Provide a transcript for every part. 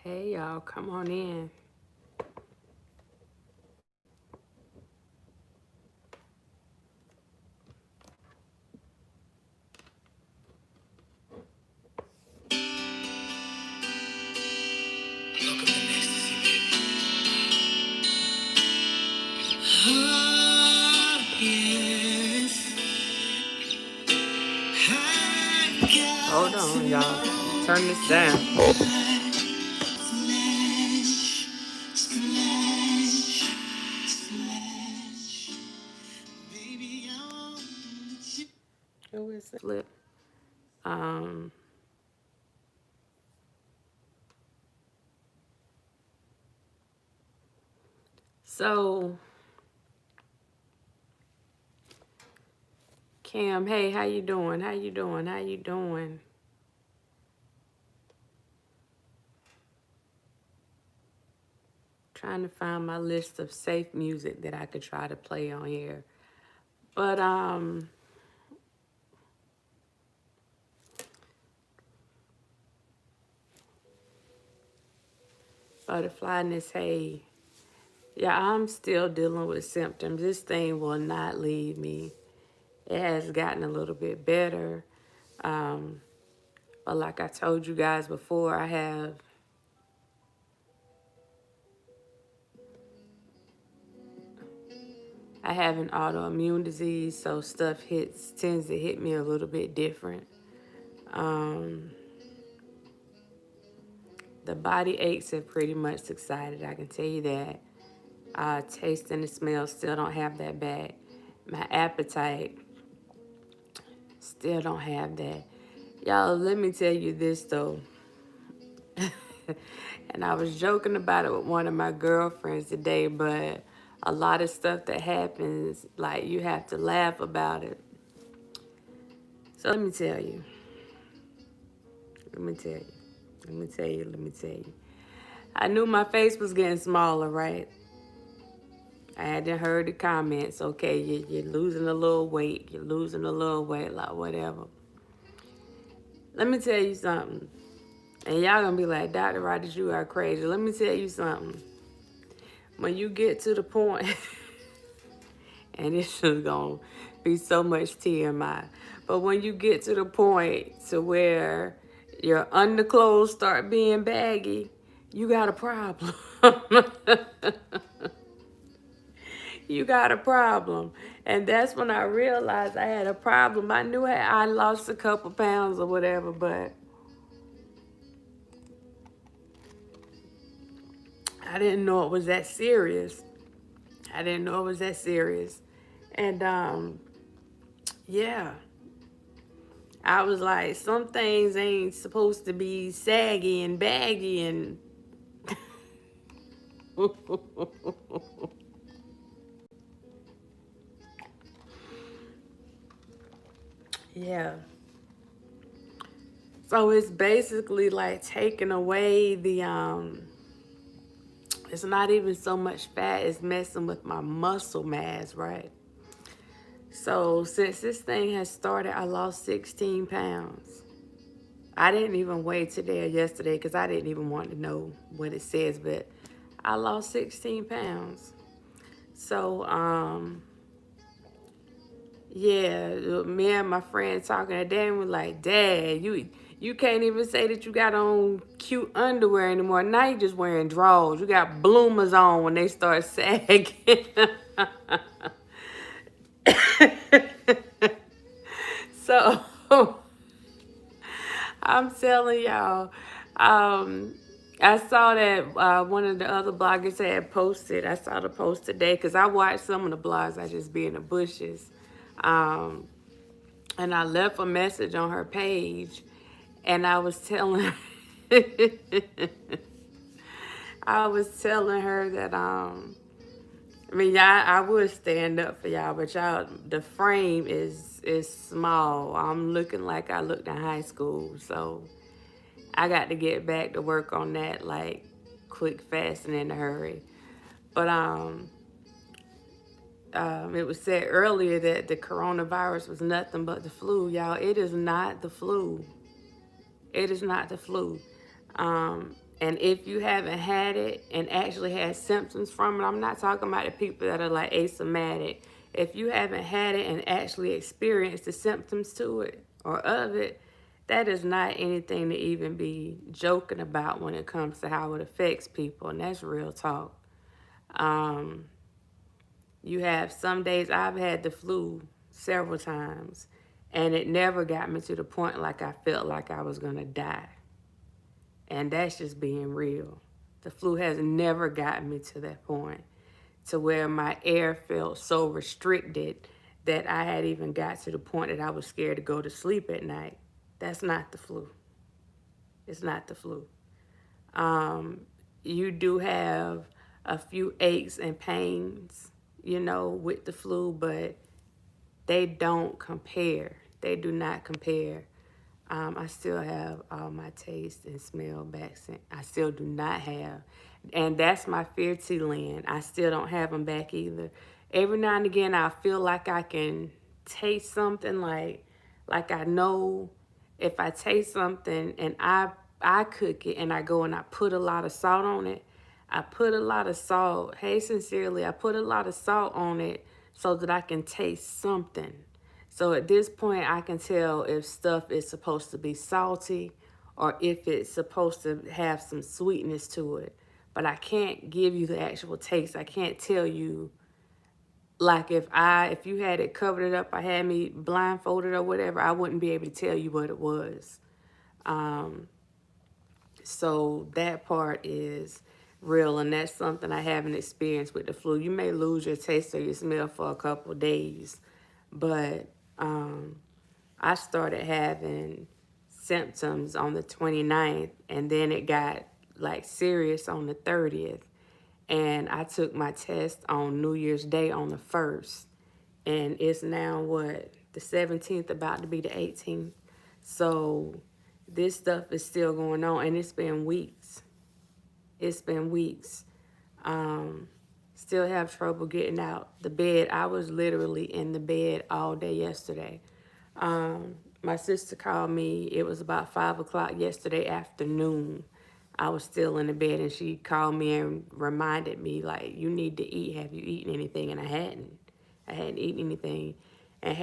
Hey y'all, come on in. Welcome to ecstasy, baby. Oh, yes. Hold on, y'all. Turn this down. Splash, splash, splash. Baby, I want you. Who is it? Flip. Um, so Cam, hey, how you doing? How you doing? How you doing? Trying to find my list of safe music that I could try to play on here. But butterfly in this hay. Yeah, I'm still dealing with symptoms. This thing will not leave me. It has gotten a little bit better. Um, but like I told you guys before, I have an autoimmune disease, so stuff tends to hit me a little bit different. Um, the body aches have pretty much subsided, I can tell you that. Taste and the smell still don't have that back. My appetite still don't have that. Y'all, let me tell you this though. And I was joking about it with one of my girlfriends today, but a lot of stuff that happens, like you have to laugh about it. So let me tell you. Let me tell you. Let me tell you. Let me tell you. I knew my face was getting smaller, right? I hadn't heard the comments. Okay, you're losing a little weight. You're losing a little weight, like whatever. Let me tell you something. And y'all gonna be like, Dr. Rogers, you are crazy. Let me tell you something. When you get to the point, and this is gonna be so much TMI, but when you get to the point to where your underclothes start being baggy, you got a problem. You got a problem. And that's when I realized I had a problem. I knew I lost a couple pounds or whatever, but I didn't know it was that serious. I didn't know it was that serious. And yeah, I was like, some things ain't supposed to be saggy and baggy and yeah. So it's basically like taking away the. It's not even so much fat, it's messing with my muscle mass, right? So since this thing has started, I lost 16 pounds. I didn't even weigh today or yesterday because I didn't even want to know what it says, but I lost 16 pounds. So, yeah, me and my friend talking to Dad was like, Dad, you can't even say that you got on cute underwear anymore. Now you just wearing drawers. You got bloomers on when they start sagging. So I'm telling y'all, um, I saw that one of the other bloggers had posted. I saw the post today because I watched some of the blogs. I just be in the bushes. Um, and I left a message on her page, and I was telling I was telling her that I mean, y'all, I would stand up for y'all, but y'all, the frame is small. I'm looking like I looked in high school, so I got to get back to work on that, like quick, fast, and in a hurry. But it was said earlier that the coronavirus was nothing but the flu, y'all. It is not the flu. It is not the flu. And if you haven't had it and actually had symptoms from it, I'm not talking about the people that are like asymptomatic. If you haven't had it and actually experienced the symptoms to it or of it, that is not anything to even be joking about when it comes to how it affects people. And that's real talk. Um, you have some days I've had the flu several times, and it never got me to the point like I felt like I was going to die. And that's just being real. The flu has never gotten me to that point to where my air felt so restricted that I had even got to the point that I was scared to go to sleep at night. That's not the flu. It's not the flu. Um, you do have a few aches and pains, with the flu, but they don't compare. They do not compare. I still have all my taste and smell back. I still do not have. And that's my fear, T-Lynn. I still don't have them back either. Every now and again, I feel like I can taste something, like I know if I taste something and I cook it and I go and I put a lot of salt on it. I put a lot of salt. Hey, sincerely, I put a lot of salt on it so that I can taste something. So at this point, I can tell if stuff is supposed to be salty or if it's supposed to have some sweetness to it. But I can't give you the actual taste. I can't tell you, like if you had it covered it up, I had me blindfolded or whatever, I wouldn't be able to tell you what it was. So that part is real, and that's something I haven't experienced with the flu. You may lose your taste or your smell for a couple of days, but I started having symptoms on the 29th, and then it got like serious on the 30th. And I took my test on New Year's Day on the 1st. And it's now what? The 17th, about to be the 18th. So this stuff is still going on, and it's been weeks. It's been weeks. Still have trouble getting out the bed. I was literally in the bed all day yesterday. My sister called me. It was about 5 o'clock yesterday afternoon. I was still in the bed, and she called me and reminded me, like, you need to eat. Have you eaten anything? And I hadn't. I hadn't eaten anything, and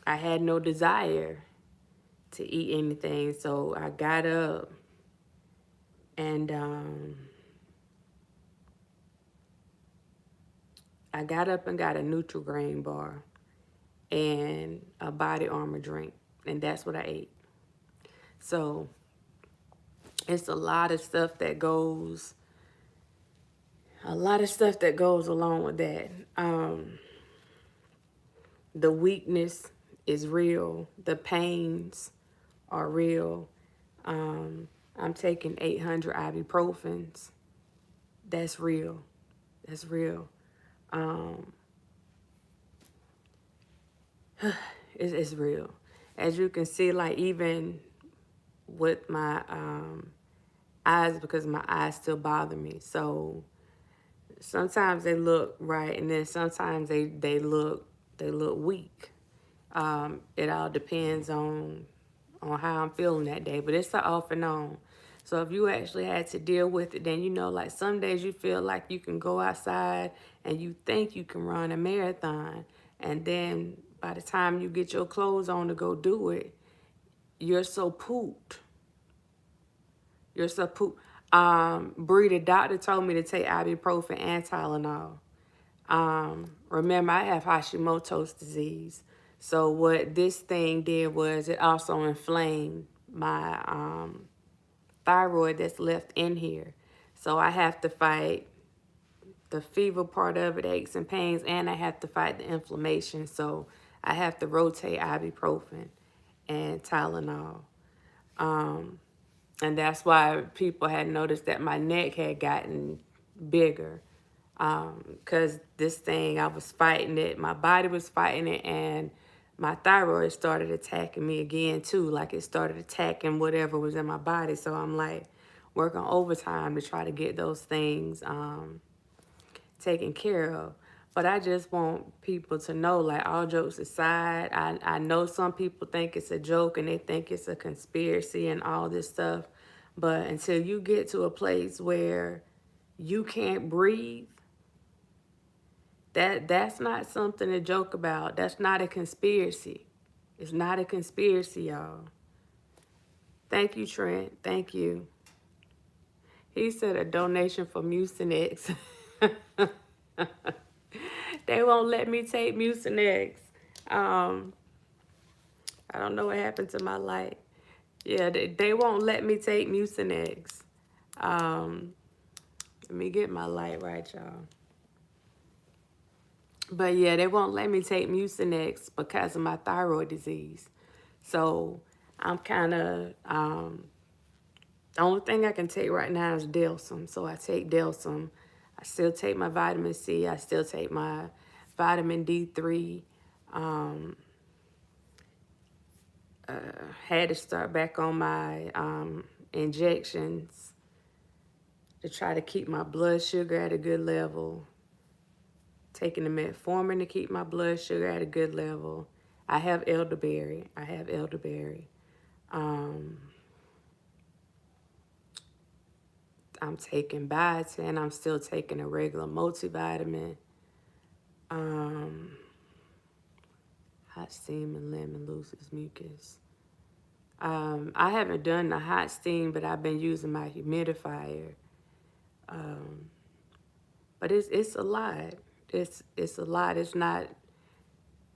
I had no desire to eat anything. So I got up and got a Nutri-Grain bar and a Body Armor drink, and that's what I ate. So it's a lot of stuff that goes along with that. The weakness is real. The pains are real. I'm taking 800 ibuprofens. That's real. That's real. It's real. As you can see, like even with my eyes, because my eyes still bother me. So sometimes they look right, and then sometimes they look weak. It all depends on how I'm feeling that day, but it's a off and on. So if you actually had to deal with it, then like some days you feel like you can go outside and you think you can run a marathon, and then by the time you get your clothes on to go do it, you're so pooped. You're so pooped. Bree, the doctor told me to take ibuprofen and Tylenol. Remember, I have Hashimoto's disease. So what this thing did was it also inflamed my thyroid that's left in here. So I have to fight the fever part of it, aches and pains, and I have to fight the inflammation. So I have to rotate ibuprofen and Tylenol. And that's why people had noticed that my neck had gotten bigger. Because this thing, I was fighting it. My body was fighting it, and my thyroid started attacking me again, too. Like, it started attacking whatever was in my body. So I'm, like, working overtime to try to get those things taken care of. But I just want people to know, like, all jokes aside, I know some people think it's a joke and they think it's a conspiracy and all this stuff. But until you get to a place where you can't breathe, that's not something to joke about. That's not a conspiracy. It's not a conspiracy, y'all. Thank you, Trent. Thank you. He said a donation for Mucinex. They won't let me take Mucinex. Um, I don't know what happened to my light. Yeah, they won't let me take Mucinex. Um, Let me get my light right, y'all. But yeah, they won't let me take Mucinex because of my thyroid disease. So I'm kind of, the only thing I can take right now is Delsum. So I take Delsum. I still take my vitamin C. I still take my vitamin D3. Um, Had to start back on my injections to try to keep my blood sugar at a good level. Taking the metformin to keep my blood sugar at a good level. I have elderberry. Um, I'm taking biotin. I'm still taking a regular multivitamin. Um, Hot steam and lemon looses mucus. I haven't done the hot steam, but I've been using my humidifier. Um, but it's a lot. It's a lot. It's not,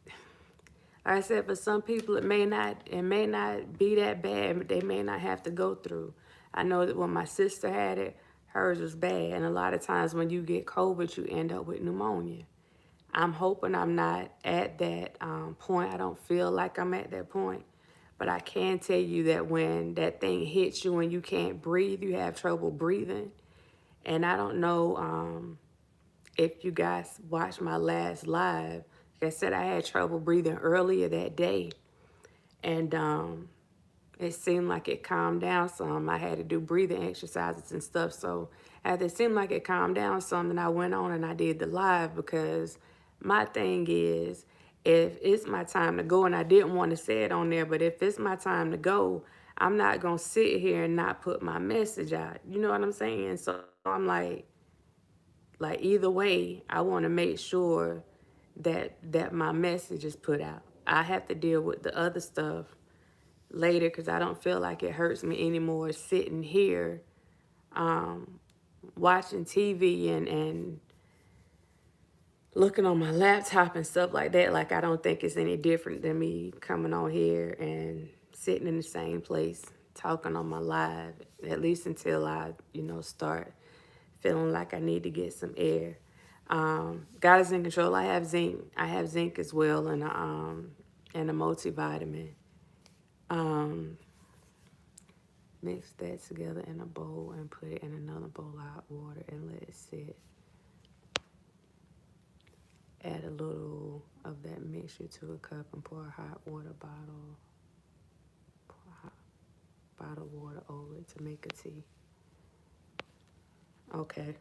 like I said, for some people it may not be that bad. They may not have to go through. I know that when my sister had it, hers was bad. And a lot of times when you get COVID, you end up with pneumonia. I'm hoping I'm not at that point. I don't feel like I'm at that point. But I can tell you that when that thing hits you and you can't breathe, you have trouble breathing. And I don't know if you guys watched my last live. Like I said, I had trouble breathing earlier that day. And it seemed like it calmed down some. I had to do breathing exercises and stuff. So as it seemed like it calmed down some, then I went on and I did the live because my thing is, if it's my time to go, and I didn't want to say it on there, but if it's my time to go, I'm not going to sit here and not put my message out. You know what I'm saying? So I'm like either way, I want to make sure that my message is put out. I have to deal with the other stuff later because I don't feel like it hurts me anymore sitting here watching TV and looking on my laptop and stuff like that. Like, I don't think it's any different than me coming on here and sitting in the same place talking on my live, at least until I, start feeling like I need to get some air. God is in control. I have zinc. I have zinc as well, and a multivitamin. Um, Mix that together in a bowl and put it in another bowl of hot water and let it sit. Add a little of that mixture to a cup and pour a hot water bottle. Pour a hot bottle of water over it to make a tea. Okay.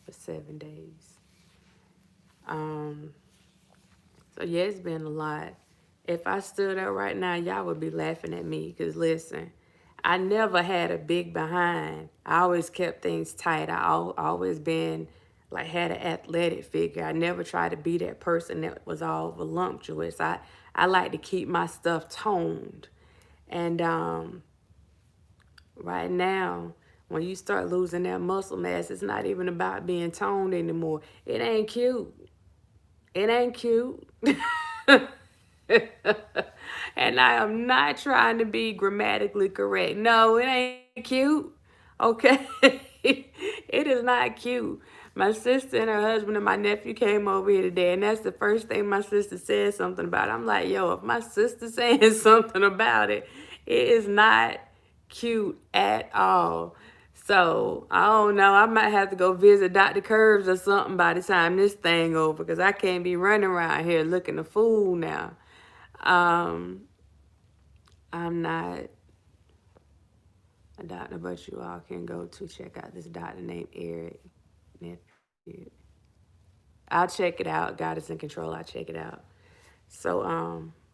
For 7 days. So yeah, it's been a lot. If I stood up right now, y'all would be laughing at me. Because listen, I never had a big behind. I always kept things tight. Always been like had an athletic figure. I never tried to be that person that was all voluptuous. I like to keep my stuff toned. And right now, when you start losing that muscle mass, it's not even about being toned anymore. It ain't cute. It ain't cute. And I am not trying to be grammatically correct. No, it ain't cute. Okay? It is not cute. My sister and her husband and my nephew came over here today, and that's the first thing my sister said something about. I'm like, yo, if my sister's saying something about it, it is not cute at all. So, I don't know. I might have to go visit Dr. Curves or something by the time this thing over because I can't be running around here looking a fool now. Um, I'm not a doctor, but you all can go to check out this doctor named Eric Nephew. I'll check it out. God is in control. I'll check it out. So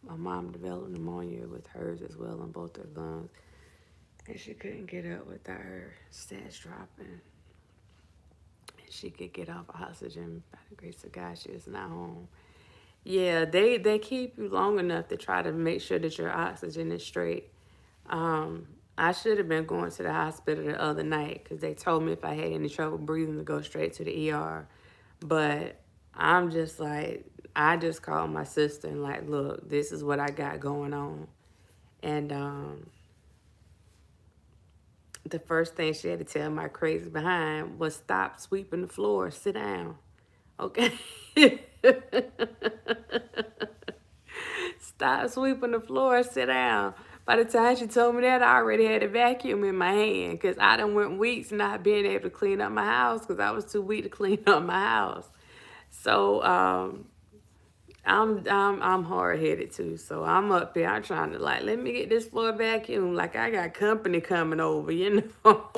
my mom developed pneumonia with hers as well on both her lungs, and she couldn't get up without her stats dropping. She could get off oxygen by the grace of God. She is not home. Yeah, they keep you long enough to try to make sure that your oxygen is straight. Um, I should have been going to the hospital the other night because they told me if I had any trouble breathing to go straight to the ER. But I'm just like, I just called my sister and like, look, this is what I got going on. And the first thing she had to tell my crazy behind was stop sweeping the floor, sit down. Okay. Stop sweeping the floor, sit down. By the time she told me that, I already had a vacuum in my hand because I done went weeks not being able to clean up my house because I was too weak to clean up my house. So I'm hard headed too. So I'm up here. I'm trying to like let me get this floor vacuum. Like I got company coming over, you know.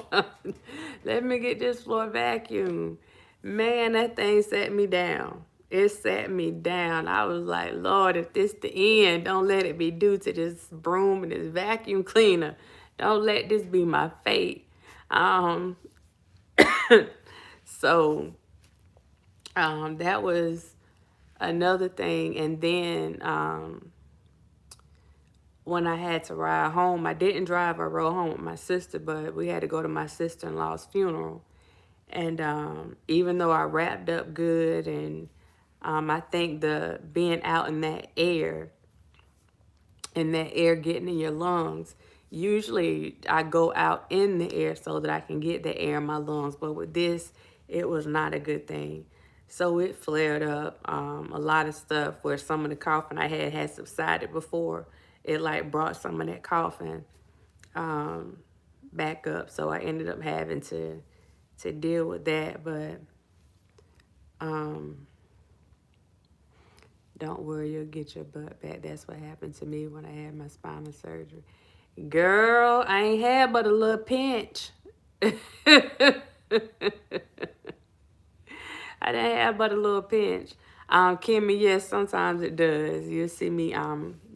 Let me get this floor vacuum. Man, that thing set me down. It set me down. I was like, Lord, if this the end, don't let it be due to this broom and this vacuum cleaner. Don't let this be my fate. Um, so that was another thing. And then when I had to ride home, I didn't drive. I rode home with my sister, but we had to go to my sister-in-law's funeral. And even though I wrapped up good, and I think the being out in that air and that air getting in your lungs, usually I go out in the air so that I can get the air in my lungs. But with this, it was not a good thing. So it flared up a lot of stuff where some of the coughing I had subsided before. It like brought some of that coughing back up. So I ended up having to deal with that. But don't worry, you'll get your butt back. That's what happened to me when I had my spinal surgery. Girl, I ain't had but a little pinch. I didn't have but a little pinch. Kimmy, yes, sometimes it does. You'll see me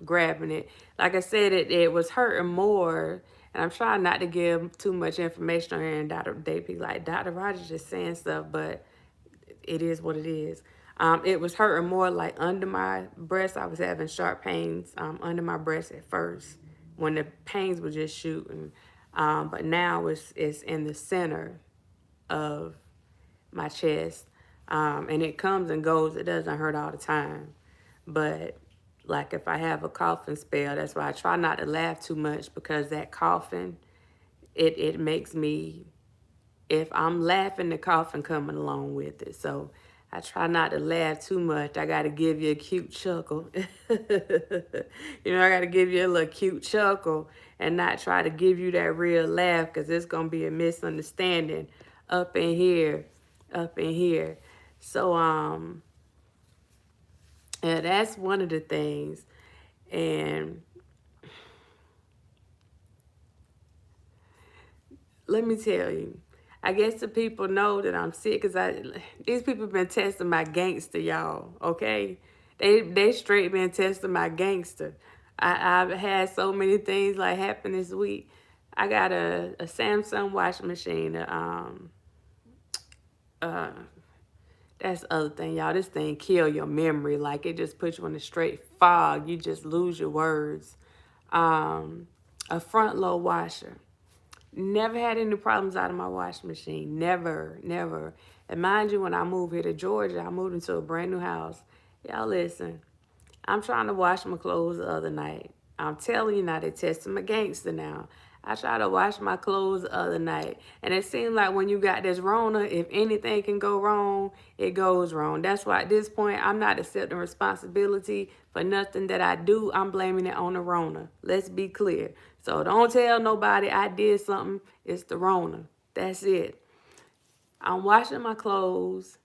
grabbing it. Like I said, it was hurting more. And I'm trying not to give too much information on here, and they be like, Dr. Rogers just saying stuff, but it is what it is. It was hurting more like under my breast. I was having sharp pains under my breast at first when the pains were just shooting. But now it's in the center of my chest. And it comes and goes. It doesn't hurt all the time. But like if I have a coughing spell, that's why I try not to laugh too much because that coughing, it makes me, if I'm laughing, the coughing coming along with it. So I try not to laugh too much. I got to give you a cute chuckle. I got to give you a little cute chuckle and not try to give you that real laugh because it's going to be a misunderstanding up in here, up in here. So, yeah, that's one of the things. And let me tell you, I guess the people know that I'm sick because these people been testing my gangster, y'all. Okay, they straight been testing my gangster. I've had so many things like happen this week. I got a Samsung washing machine. Uh, that's the other thing, y'all. This thing kill your memory. Like it just puts you in a straight fog. You just lose your words. A front load washer. Never had any problems out of my washing machine. Never, never. And mind you, when I moved here to Georgia, I moved into a brand new house. Y'all listen, I'm trying to wash my clothes the other night. I'm telling you now, they're testing my gangster now. I tried to wash my clothes the other night. And it seemed like when you got this Rona, if anything can go wrong, it goes wrong. That's why at this point, I'm not accepting responsibility for nothing that I do. I'm blaming it on the Rona. Let's be clear. So don't tell nobody I did something. It's the Rona. That's it. I'm washing my clothes.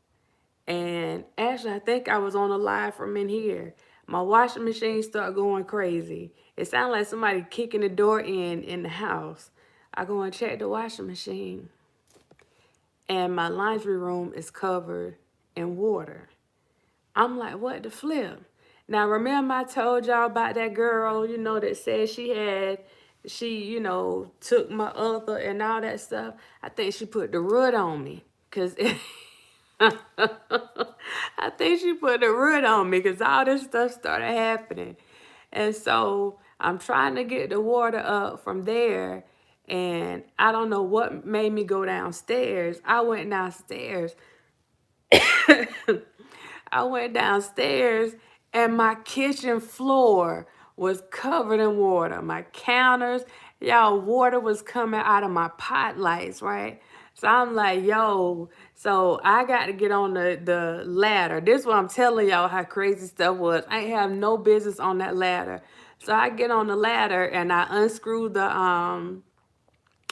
And actually, I think I was on a live from in here. My washing machine started going crazy. It sounded like somebody kicking the door in the house. I go and check the washing machine, and my laundry room is covered in water. I'm like, what the flip? Now, remember I told y'all about that girl, that said she took my other and all that stuff. I think she put the root on me. Because I think she put the root on me because all this stuff started happening. And so I'm trying to get the water up from there. And I don't know what made me go downstairs. I went downstairs. I went downstairs and my kitchen floor was covered in water. My counters, y'all, water was coming out of my pot lights, right? So I'm like, yo, so I got to get on the ladder. This is what I'm telling y'all how crazy stuff was. I ain't have no business on that ladder. So I get on the ladder and I unscrew the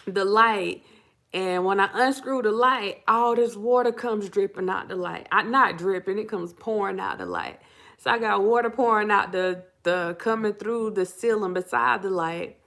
light. And when I unscrew the light, all this water comes dripping out the light. Not dripping, it comes pouring out the light. So I got water pouring out the coming through the ceiling beside the light.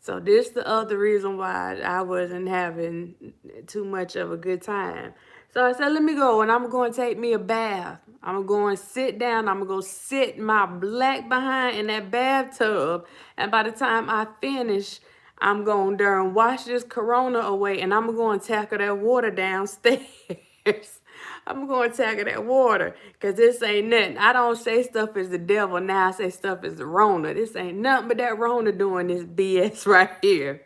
So this the other reason why I wasn't having too much of a good time. So I said, let me go and I'm going to take me a bath. I'm going to sit down. I'm going to go sit my black behind in that bathtub. And by the time I finish, I'm going there and wash this corona away. And I'm going to tackle that water downstairs. I'm going to tackle that water because this ain't nothing. I don't say stuff is the devil. Now I say stuff is the Rona. This ain't nothing but that Rona doing this BS right here.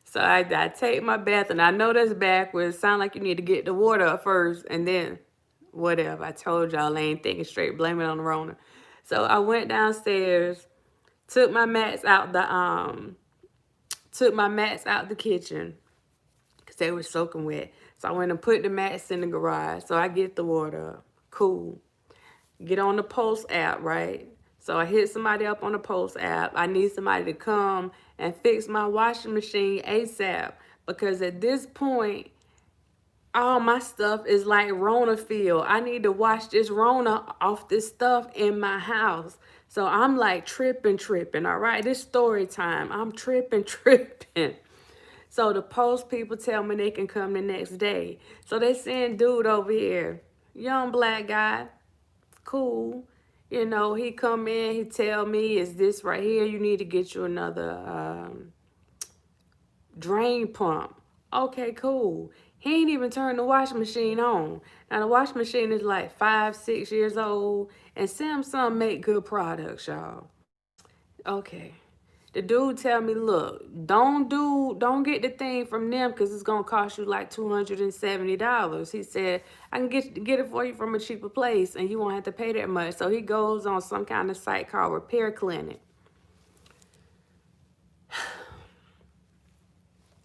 So I take my bath, and I know that's backwards. Sound like you need to get the water up first, and then whatever. I told y'all I ain't thinking straight. Blame it on the Rona. So I went downstairs, took my mats out the kitchen because they were soaking wet. So I went and put the mats in the garage. So I get the water up. Cool. Get on the Post app, right? So I hit somebody up on the Post app. I need somebody to come and fix my washing machine ASAP because at this point, all my stuff is like Rona feel. I need to wash this Rona off this stuff in my house. So I'm like tripping, all right? This story time. I'm tripping. So the Post people tell me they can come the next day. So they send dude over here, young black guy, cool. He come in, he tell me, is this right here? You need to get you another drain pump. Okay, cool. He ain't even turned the washing machine on. Now the washing machine is like 5, 6 years old, and Samsung make good products, y'all. Okay. The dude tell me, look, don't get the thing from them because it's gonna cost you like $270. He said, I can get it for you from a cheaper place and you won't have to pay that much. So he goes on some kind of site called Repair Clinic.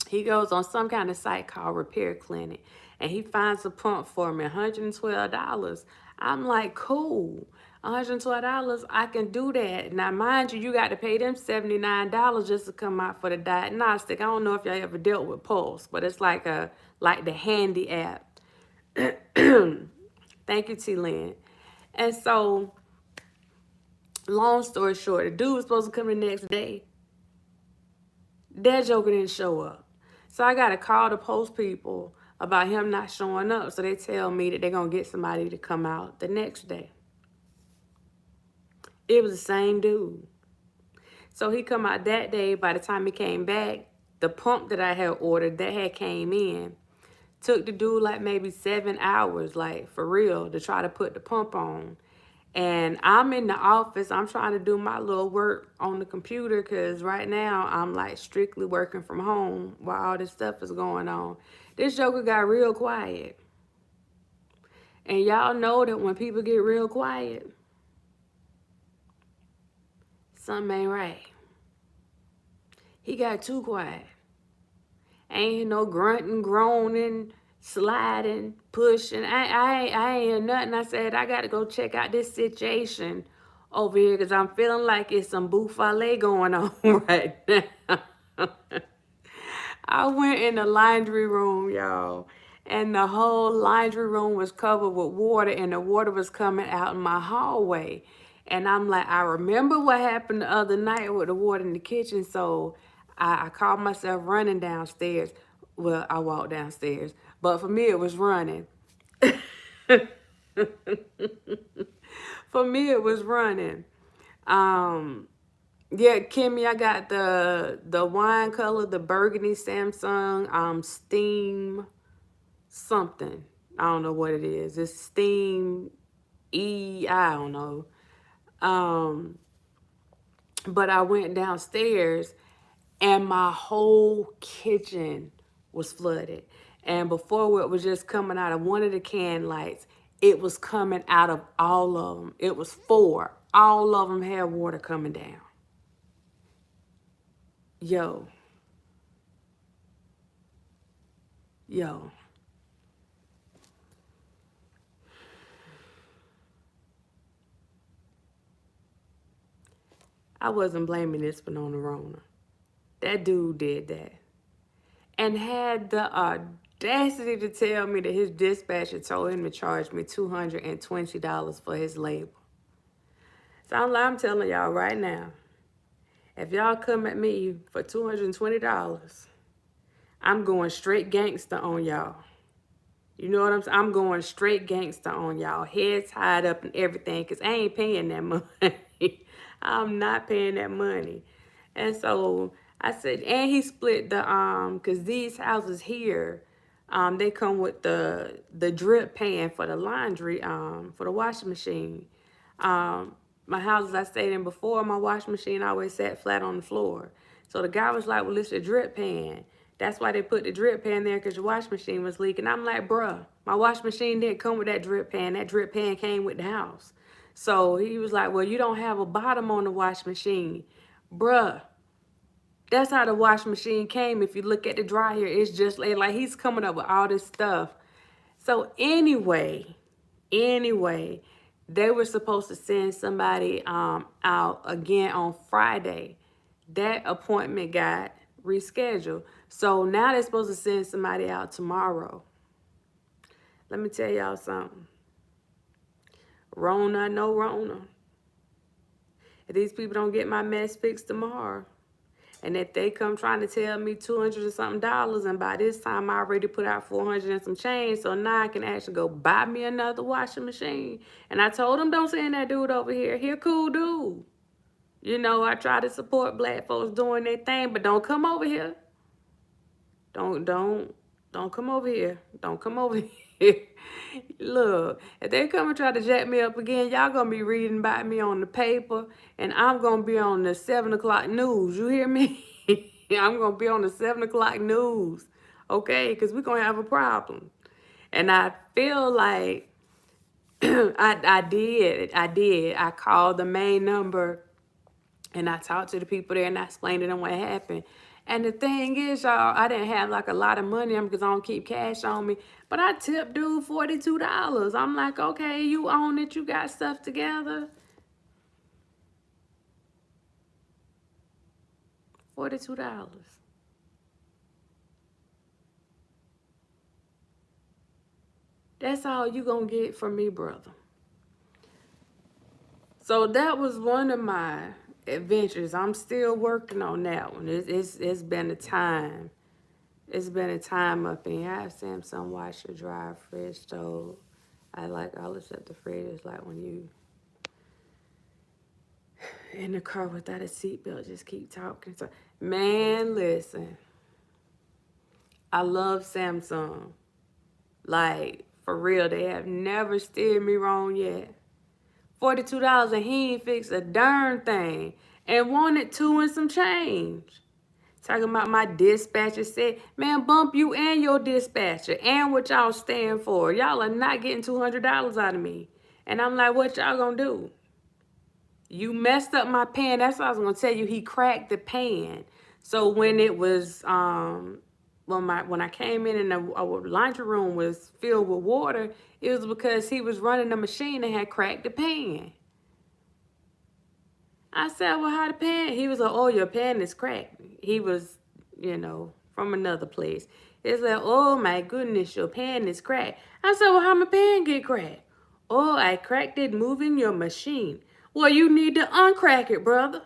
He goes on some kind of site called Repair Clinic and he finds a pump for me, $112. I'm like, cool. $112, I can do that. Now, mind you, you got to pay them $79 just to come out for the diagnostic. I don't know if y'all ever dealt with Pulse, but it's like the Handy app. Thank you, T-Lynn. And so, long story short, the dude was supposed to come the next day. That joker didn't show up. So I got to call the Post people about him not showing up. So they tell me that they're going to get somebody to come out the next day. It was the same dude. So he come out that day. By the time he came back, the pump that I had ordered that had came in. Took the dude like maybe 7 hours, like for real, to try to put the pump on. And I'm in the office. I'm trying to do my little work on the computer because right now I'm like strictly working from home while all this stuff is going on. This joker got real quiet. And y'all know that when people get real quiet, something ain't right. He got too quiet. Ain't no grunting, groaning, sliding, pushing. I ain't hear nothing. I said, I got to go check out this situation over here because I'm feeling like it's some buffale going on right now. I went in the laundry room, y'all, and the whole laundry room was covered with water, and the water was coming out in my hallway. And I'm like, I remember what happened the other night with the water in the kitchen. So I called myself running downstairs. Well, I walked downstairs. But for me, it was running. For me, it was running. Um, yeah, Kimmy, I got the wine color, the burgundy Samsung, Steam something. I don't know what it is. It's Steam I don't know. Um, but I went downstairs and my whole kitchen was flooded. And before it was just coming out of one of the can lights, it was coming out of all of them. It was four. All of them had water coming down. Yo, yo. I wasn't blaming this one on the Rona. That dude did that. And had the audacity to tell me that his dispatcher told him to charge me $220 for his label. So I'm telling y'all right now, if y'all come at me for $220, I'm going straight gangster on y'all. You know what I'm saying? I'm going straight gangster on y'all. Head tied up and everything, because I ain't paying that money. I'm not paying that money. And so I said, and he split the, because these houses here, they come with the drip pan for the laundry, for the washing machine. My houses I stayed in before, my washing machine always sat flat on the floor. So the guy was like, well, it's a drip pan. That's why they put the drip pan there, because your washing machine was leaking. I'm like, bruh, my washing machine didn't come with that drip pan. That drip pan came with the house. So he was like, well, you don't have a bottom on the washing machine. Bruh, that's how the washing machine came. If you look at the dryer, it's just like he's coming up with all this stuff. So anyway, they were supposed to send somebody out again on Friday. That appointment got rescheduled. So now they're supposed to send somebody out tomorrow. Let me tell y'all something. Rona, no Rona. If these people don't get my mess fixed tomorrow, and if they come trying to tell me $200 and something, and by this time I already put out 400 and some change, so now I can actually go buy me another washing machine. And I told them, don't send that dude over here. He a cool dude. You know, I try to support black folks doing their thing, but don't come over here. Don't come over here. Don't come over here. Look, if they come and try to jack me up again, y'all gonna be reading about me on the paper, and I'm gonna be on the 7 o'clock news. You hear me? I'm gonna be on the 7 o'clock news, okay? Because we're gonna have a problem. And I feel like I did. I called the main number and I talked to the people there and I explained to them what happened. And the thing is, y'all, I didn't have like a lot of money because I don't keep cash on me. But I tipped dude $42. I'm like, okay, you own it. You got stuff together. $42. That's all you gonna get from me, brother. So that was one of my adventures. I'm still working on that one. It's been a time. It's been a time up in here. I have Samsung washer, dryer, fridge, stove. I like all except the fridge. It's like when you in the car without a seatbelt, just keep talking. So, man, listen. I love Samsung. Like, for real, they have never steered me wrong yet. $42 and he ain't fixed a darn thing. And wanted two and some change. Talking about my dispatcher said, man, bump you and your dispatcher and what y'all stand for. Y'all are not getting $200 out of me. And I'm like, what y'all gonna do? You messed up my pan. That's what I was gonna tell you. He cracked the pan. So when it was when I came in and the laundry room was filled with water, it was because he was running the machine and had cracked the pan. I said, well, how the pan? He was like, oh, your pan is cracked. He was, from another place. It's like, oh my goodness, your pan is cracked. I said, well, how my pan get cracked? Oh, I cracked it moving your machine. Well, you need to uncrack it, brother.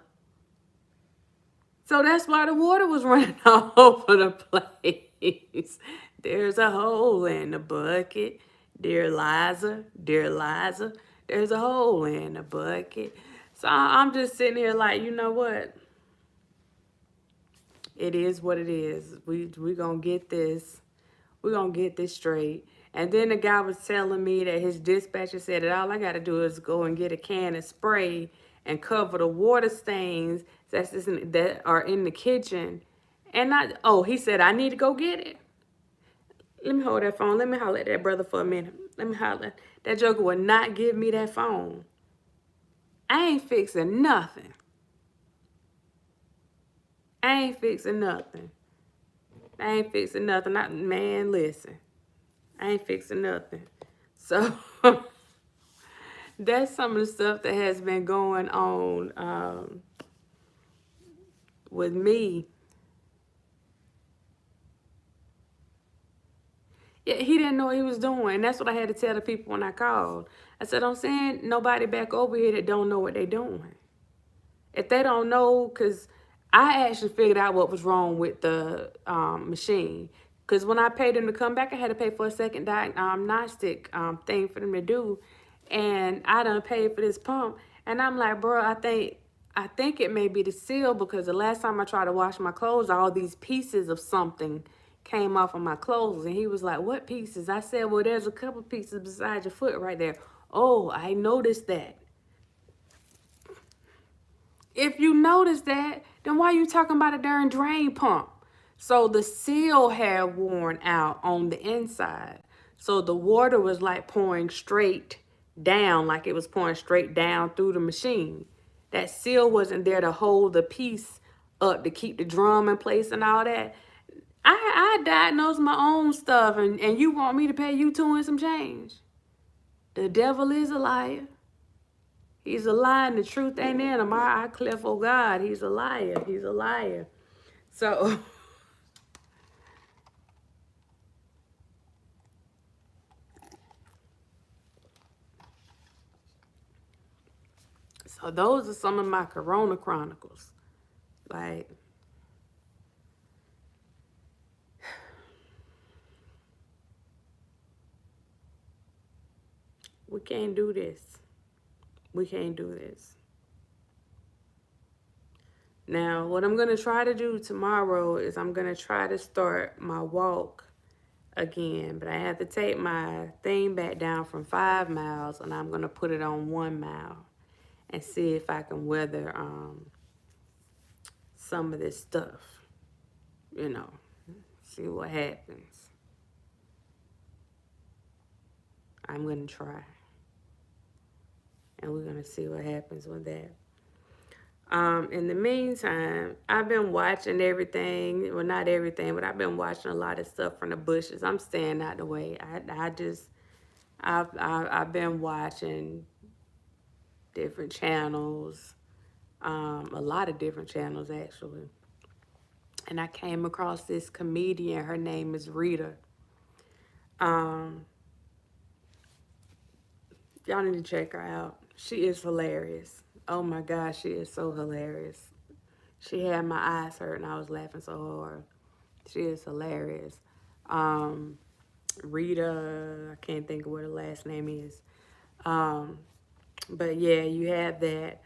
So that's why the water was running all over the place. There's a hole in the bucket. Dear Liza, dear Liza, there's a hole in the bucket. So I'm just sitting here like, you know what? It is what it is. We gonna get this. We're gonna get this straight. And then the guy was telling me that his dispatcher said that all I gotta do is go and get a can of spray and cover the water stains that are in the kitchen. And he said I need to go get it. Let me hold that phone. Let me holler at that brother for a minute. Let me holler. That joker would not give me that phone. I ain't fixing nothing. I ain't fixing nothing. I ain't fixing nothing. Man, listen. I ain't fixing nothing. So that's some of the stuff that has been going on with me. Yeah, he didn't know what he was doing. That's what I had to tell the people when I called. I said, I'm saying nobody back over here that don't know what they're doing. If they don't know, because I actually figured out what was wrong with the machine. Because when I paid them to come back, I had to pay for a second diagnostic thing for them to do. And I done paid for this pump. And I'm like, bro, I think it may be the seal, because the last time I tried to wash my clothes, all these pieces of something came off of my clothes. And he was like, what pieces? I said, well, there's a couple pieces beside your foot right there. Oh, I noticed that. If you notice that, then why are you talking about a darn drain pump? So the seal had worn out on the inside. So the water was like pouring straight down, like it was pouring straight down through the machine. That seal wasn't there to hold the piece up to keep the drum in place and all that. I diagnosed my own stuff, and you want me to pay you two and some change? The devil is a liar. He's a liar, and the truth ain't in him. I cleft, oh God, he's a liar. He's a liar. So, so those are some of my Corona Chronicles. Like, we can't do this. We can't do this. Now, what I'm going to try to do tomorrow is I'm going to try to start my walk again. But I have to take my thing back down from 5 miles, and I'm going to put it on 1 mile and see if I can weather some of this stuff. You know, see what happens. I'm going to try. And we're going to see what happens with that. In the meantime, I've been watching everything. Well, not everything, but I've been watching a lot of stuff from the bushes. I'm staying out the way. I've been watching different channels, a lot of different channels actually. And I came across this comedian. Her name is Rita. Y'all need to check her out. She is hilarious. Oh my gosh, she is so hilarious. She had my eyes hurt and I was laughing so hard. She is hilarious. Rita, I can't think of what her last name is. But yeah, you have that.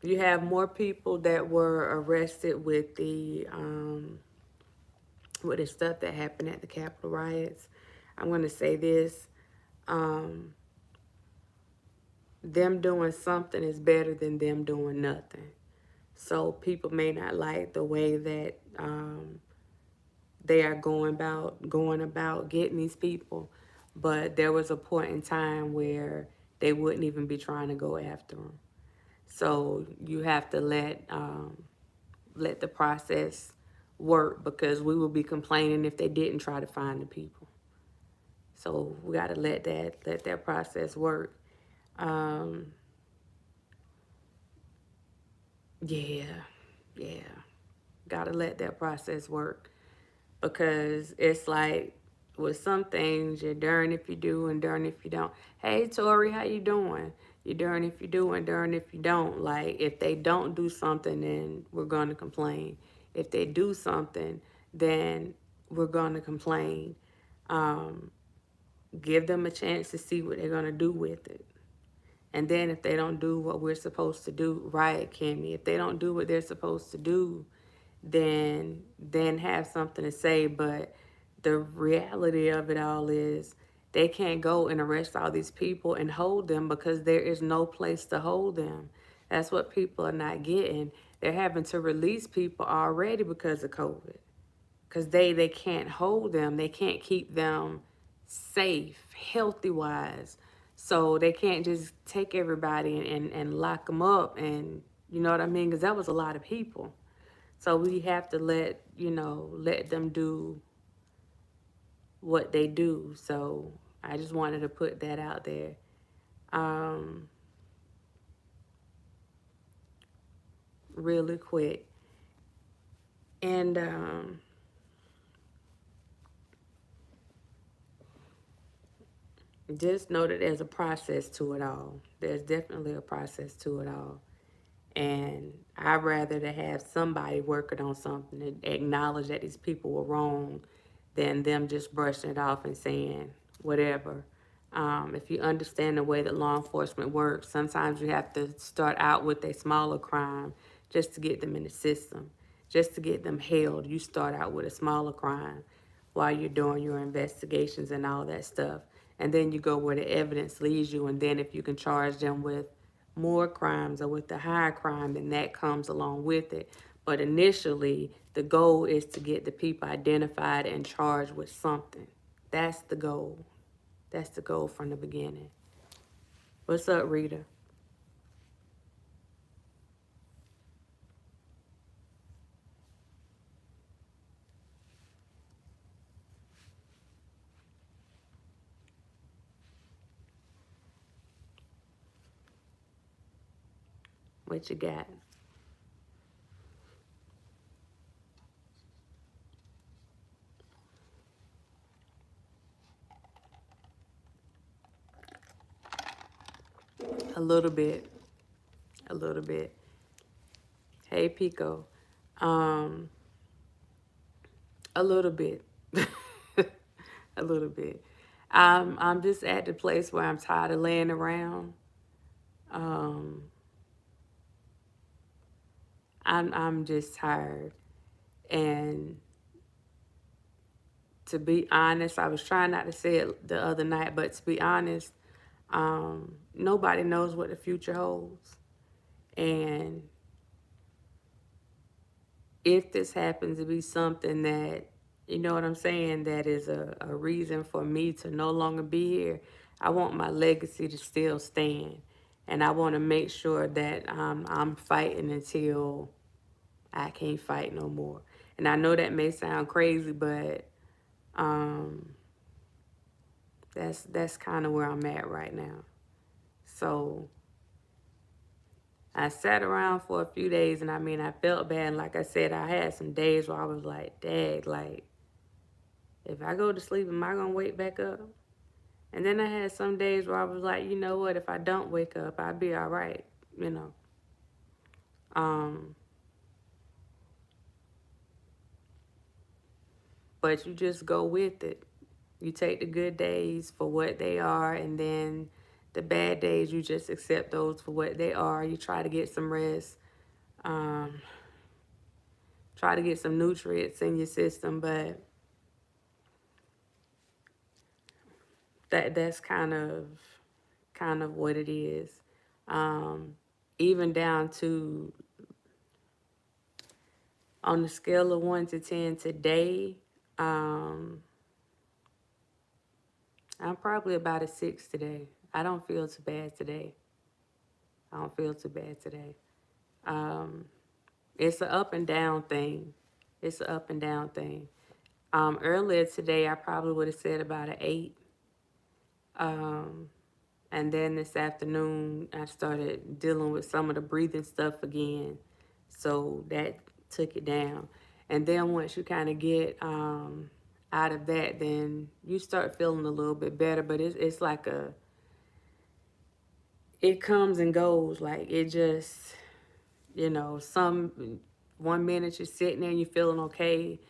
You have more people that were arrested with the stuff that happened at the Capitol riots. I'm going to say this. Them doing something is better than them doing nothing. So people may not like the way that they are going about getting these people, but there was a point in time where they wouldn't even be trying to go after them. So you have to let the process work, because we will be complaining if they didn't try to find the people. So we got to let that process work. Yeah, got to let that process work, because it's like with some things you're darn if you do and darn if you don't. Hey Tori, how you doing? You're darn if you do and darn if you don't. Like, if they don't do something, then we're going to complain. If they do something, then we're going to complain. Um, Give them a chance to see what they're going to do with it. And then if they don't do what we're supposed to do, right, Kimmy, if they don't do what they're supposed to do, then have something to say. But the reality of it all is they can't go and arrest all these people and hold them because there is no place to hold them. That's what people are not getting. They're having to release people already because of COVID, because they can't hold them. They can't keep them safe, healthy wise. So they can't just take everybody and lock them up. And you know what I mean? Because that was a lot of people. So we have to let them do what they do. So I just wanted to put that out there. Um, Really quick. And just know that there's a process to it all. There's definitely a process to it all. And I'd rather to have somebody working on something and acknowledge that these people were wrong than them just brushing it off and saying whatever. If you understand the way that law enforcement works, sometimes you have to start out with a smaller crime just to get them in the system, just to get them held. You start out with a smaller crime while you're doing your investigations and all that stuff. And then you go where the evidence leads you. And then if you can charge them with more crimes or with the higher crime, then that comes along with it. But initially, the goal is to get the people identified and charged with something. That's the goal. That's the goal from the beginning. What's up, Rita? What you got? A little bit. A little bit. Hey, Pico. Um, a little bit. A little bit. I'm just at the place where I'm tired of laying around. Um, I'm just tired. And to be honest, I was trying not to say it the other night, but to be honest, nobody knows what the future holds. And if this happens to be something that, you know what I'm saying, that is a reason for me to no longer be here, I want my legacy to still stand. And I want to make sure that I'm fighting until I can't fight no more. And I know that may sound crazy, but um, that's kind of where I'm at right now. So I sat around for a few days, and I mean, I felt bad. Like I said, I had some days where I was like, dang, like, if I go to sleep, am I going to wake back up? And then I had some days where I was like, you know what, if I don't wake up, I'll be all right, you know. Um, but you just go with it. You take the good days for what they are, and then the bad days, you just accept those for what they are. You try to get some rest, um, try to get some nutrients in your system, but that's kind of what it is. Um, Even down to, on the scale of 1 to 10 today, um, I'm probably about a 6 today. I don't feel too bad today. I don't feel too bad today. Um, it's an up and down thing. It's an up and down thing. Earlier today, I probably would have said about an 8. Um, And then this afternoon, I started dealing with some of the breathing stuff again. So that took it down. And then once you kind of get out of that, then you start feeling a little bit better. But it's like it comes and goes. Like it just, some 1 minute you're sitting there and you're feeling okay.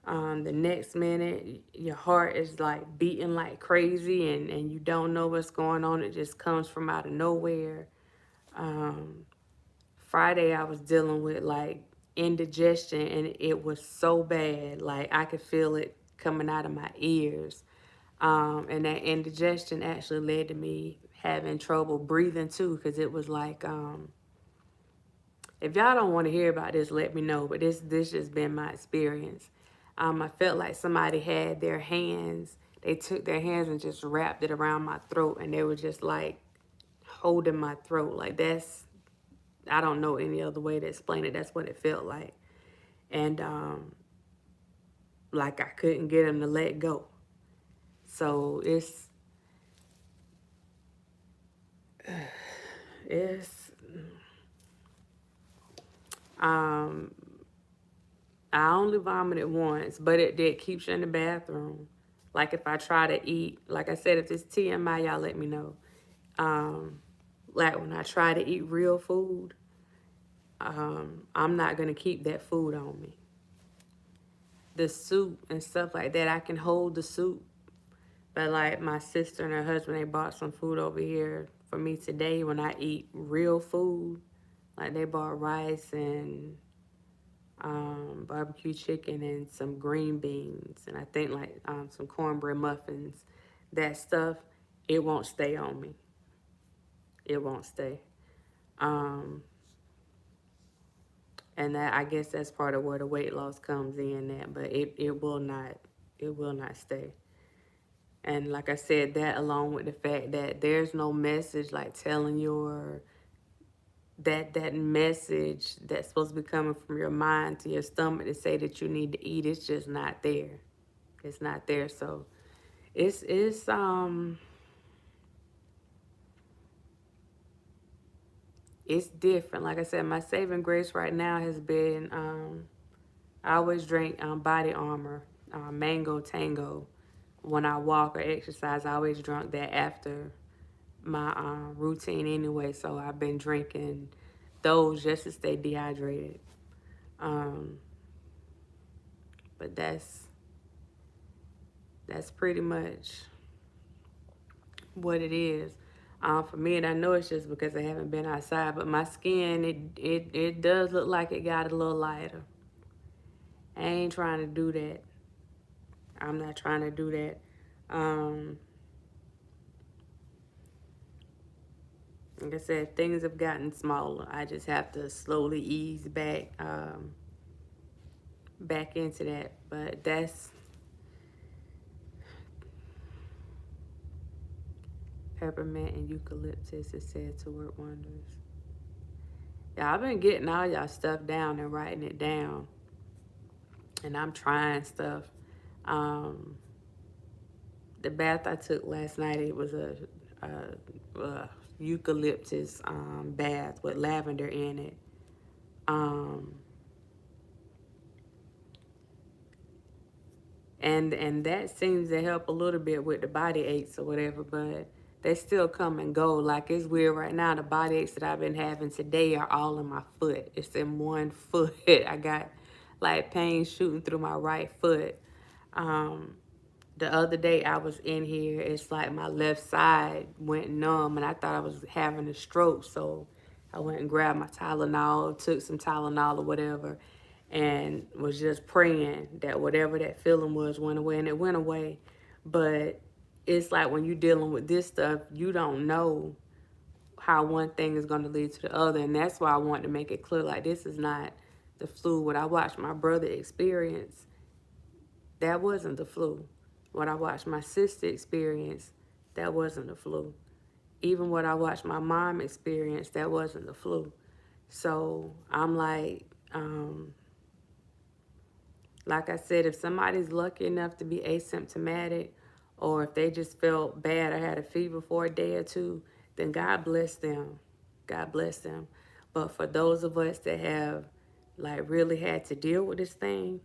The next minute your heart is like beating like crazy, and you don't know what's going on. It just comes from out of nowhere. Um, Friday I was dealing with like indigestion, and it was so bad. Like I could feel it coming out of my ears. And that indigestion actually led to me having trouble breathing too, because it was like, if y'all don't want to hear about this, let me know. But this just been my experience. I felt like somebody had their hands. They took their hands and just wrapped it around my throat, and they were just like holding my throat. Like I don't know any other way to explain it. That's what it felt like, and like I couldn't get them to let go. So it's um I only vomited once, but it did keep you in the bathroom. Like if I try to eat, like I said, if it's TMI, y'all let me know. Um, like when I try to eat real food, I'm not gonna keep that food on me. The soup and stuff like that, I can hold the soup. But like my sister and her husband, they bought some food over here for me today. When I eat real food, like they bought rice and barbecue chicken and some green beans, and I think like some cornbread muffins. That stuff, it won't stay on me. It won't stay. Um, and that, I guess that's part of where the weight loss comes in. That, but it will not stay. And like I said, that along with the fact that there's no message like telling your that message that's supposed to be coming from your mind to your stomach to say that you need to eat, it's just not there. It's not there. So it's it's different. Like I said, my saving grace right now has been I always drink body armor, mango tango. When I walk or exercise, I always drink that after my routine anyway. So I've been drinking those just to stay dehydrated. Um, but that's pretty much what it is. For me, and I know it's just because I haven't been outside, but my skin, it does look like it got a little lighter. I ain't trying to do that. I'm not trying to do that. Um, like I said, things have gotten smaller. I just have to slowly ease back into that. But that's peppermint and eucalyptus is said to work wonders. Yeah, I've been getting all y'all stuff down and writing it down, and I'm trying stuff. Um, the bath I took last night, it was a eucalyptus bath with lavender in it. Um, and that seems to help a little bit with the body aches or whatever, but they still come and go. Like it's weird right now, the body aches that I've been having today are all in my foot. It's in one foot. I got like pain shooting through my right foot. um the other day I was in here, it's like my left side went numb, and I thought I was having a stroke. So I went and grabbed my Tylenol, took some Tylenol or whatever, and was just praying that whatever that feeling was went away, and it went away. But it's like when you're dealing with this stuff, you don't know how one thing is going to lead to the other. And that's why I want to make it clear, like, this is not the flu. What I watched my brother experience, that wasn't the flu. What I watched my sister experience, that wasn't the flu. Even what I watched my mom experience, that wasn't the flu. So I'm like I said, if somebody's lucky enough to be asymptomatic, or if they just felt bad or had a fever for a day or two, then God bless them. God bless them. But for those of us that have like really had to deal with this thing,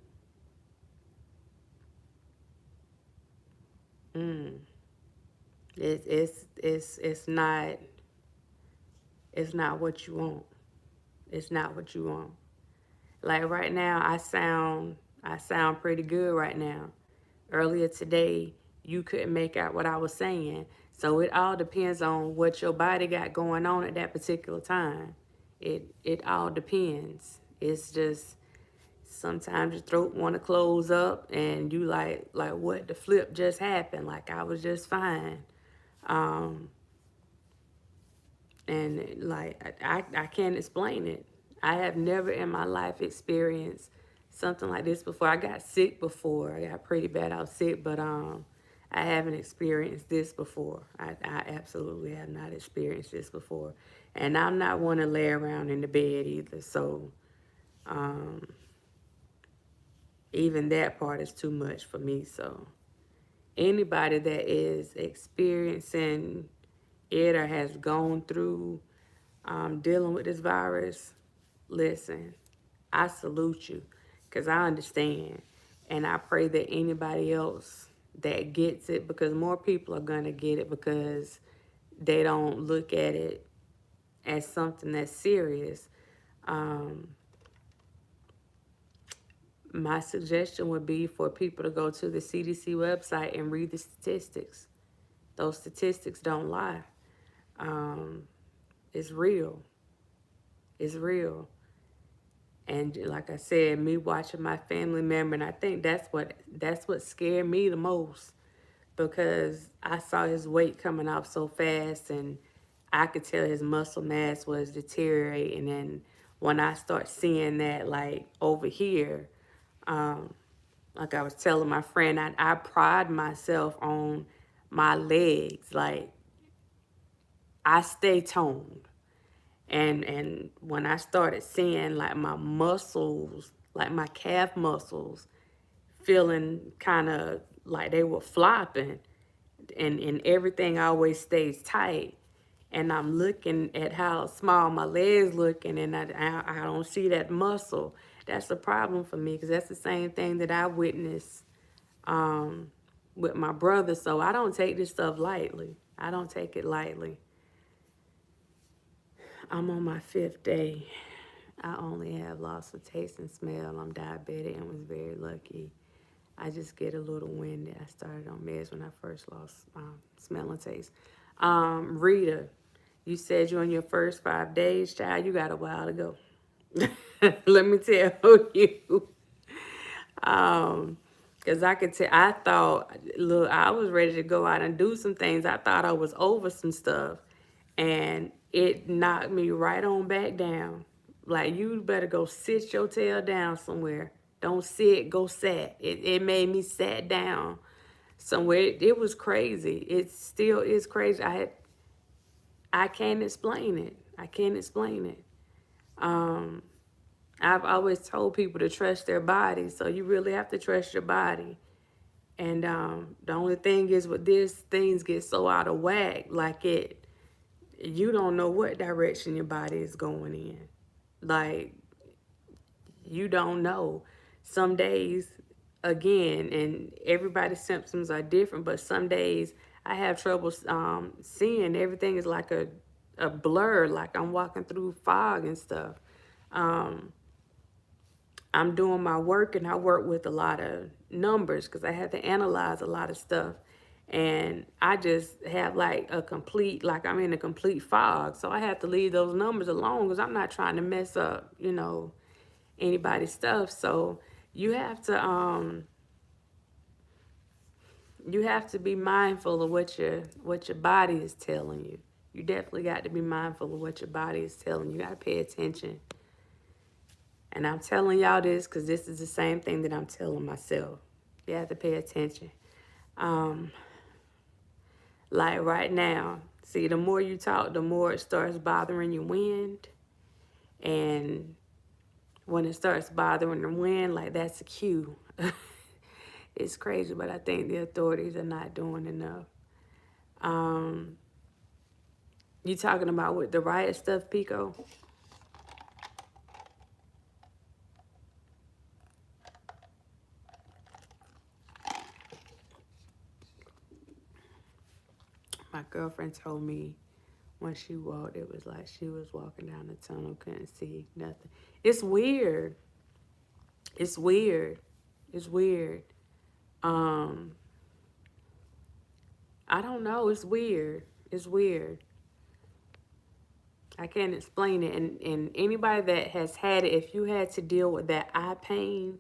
mm, it's not It's not what you want. It's not what you want. Like right now, I sound pretty good right now. Earlier today, you couldn't make out what I was saying. So it all depends on what your body got going on at that particular time. It all depends. It's just sometimes your throat want to close up and you like what the flip just happened. Like I was just fine. Um, and like I can't explain it. I have never in my life experienced something like this before. I got sick before. I got pretty bad. I was sick, but I haven't experienced this before. I absolutely have not experienced this before, and I'm not one to lay around in the bed either. So um, even that part is too much for me. So anybody that is experiencing it or has gone through dealing with this virus, listen, I salute you because I understand. And I pray that anybody else that gets it, because more people are going to get it because they don't look at it as something that's serious. Um, my suggestion would be for people to go to the CDC website and read the statistics. Those statistics don't lie. Um, it's real. It's real. And like I said, me watching my family member, and I think that's what scared me the most, because I saw his weight coming off so fast, and I could tell his muscle mass was deteriorating. And when I start seeing that, like over here, um, like I was telling my friend, I pride myself on my legs. Like I stay toned. And when I started seeing like my muscles, like my calf muscles, feeling kind of like they were flopping, and everything always stays tight. And I'm looking at how small my legs looking, and I don't see that muscle. That's a problem for me because that's the same thing that I witnessed um, with my brother. So I don't take this stuff lightly. I don't take it lightly. I'm on my 5th day. I only have loss of taste and smell. I'm diabetic and was very lucky. I just get a little winded. I started on meds when I first lost smell and taste. Rita, you said you're on your first 5 days, child. You got a while to go. Let me tell you. Because I could tell, I thought, look, I was ready to go out and do some things. I thought I was over some stuff. And it knocked me right on back down. Like, you better go sit your tail down somewhere. Don't sit, go sat. It made me sat down somewhere. It was crazy. It still is crazy. I can't explain it. I can't explain it. Um, I've always told people to trust their body, so you really have to trust your body. And the only thing is with this, things get so out of whack, like you don't know what direction your body is going in. Like, you don't know. Some days, again, and everybody's symptoms are different, but some days I have trouble seeing. Everything is like a blur, like I'm walking through fog and stuff. Um, I'm doing my work, and I work with a lot of numbers because I have to analyze a lot of stuff. And I just have like like I'm in a complete fog. So I have to leave those numbers alone because I'm not trying to mess up, anybody's stuff. So you have to be mindful of what your body is telling you. You definitely got to be mindful of what your body is telling you. You got to pay attention. And I'm telling y'all this because this is the same thing that I'm telling myself. You have to pay attention. Um, like right now, see, the more you talk, the more it starts bothering your wind. And when it starts bothering the wind, like that's a cue. It's crazy, but I think the authorities are not doing enough. Um, you talking about with the riot stuff, Pico? My girlfriend told me When she walked, it was like she was walking down the tunnel, couldn't see nothing. It's weird. It's weird. It's weird. Um, I don't know. It's weird. It's weird. I can't explain it. And anybody that has had it, if you had to deal with that eye pain,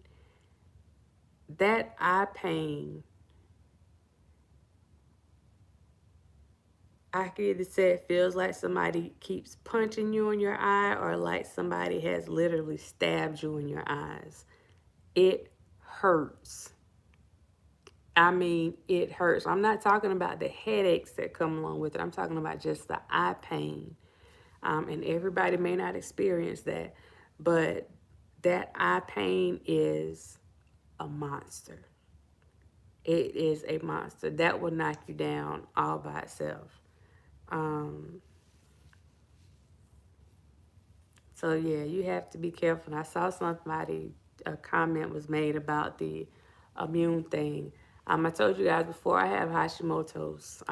I could either say it feels like somebody keeps punching you in your eye or like somebody has literally stabbed you in your eyes. It hurts. I mean, it hurts. I'm not talking about the headaches that come along with it. I'm talking about just the eye pain. And everybody may not experience that, but that eye pain is a monster. It is a monster. That will knock you down all by itself. Um, so yeah, you have to be careful. And I saw somebody, a comment was made about the immune thing. I told you guys before, I have Hashimoto's,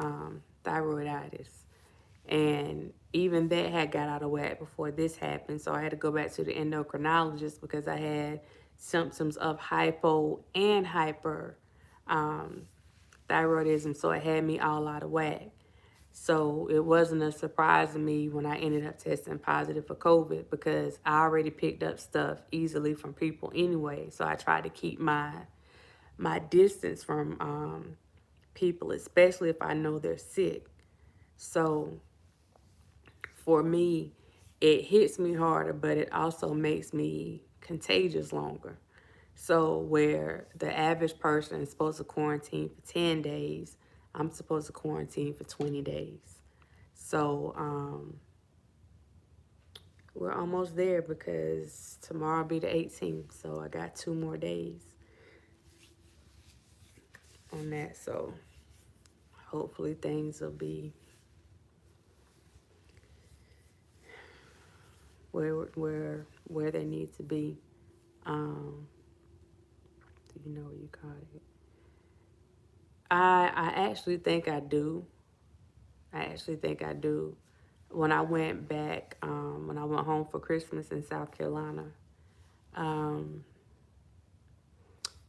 thyroiditis. And even that had got out of whack before this happened. So I had to go back to the endocrinologist because I had symptoms of hypo and hyper um, thyroidism. So it had me all out of whack. So it wasn't a surprise to me when I ended up testing positive for COVID because I already picked up stuff easily from people anyway. So I tried to keep my distance from people, especially if I know they're sick. So for me, it hits me harder, but it also makes me contagious longer. So where the average person is supposed to quarantine for 10 days, I'm supposed to quarantine for 20 days. So we're almost there because tomorrow will be the 18th. So I got 2 more days on that. So hopefully things will be where they need to be. Do you know what you call it? I actually think I do. I actually think I do. When I went back, when I went home for Christmas in South Carolina, um,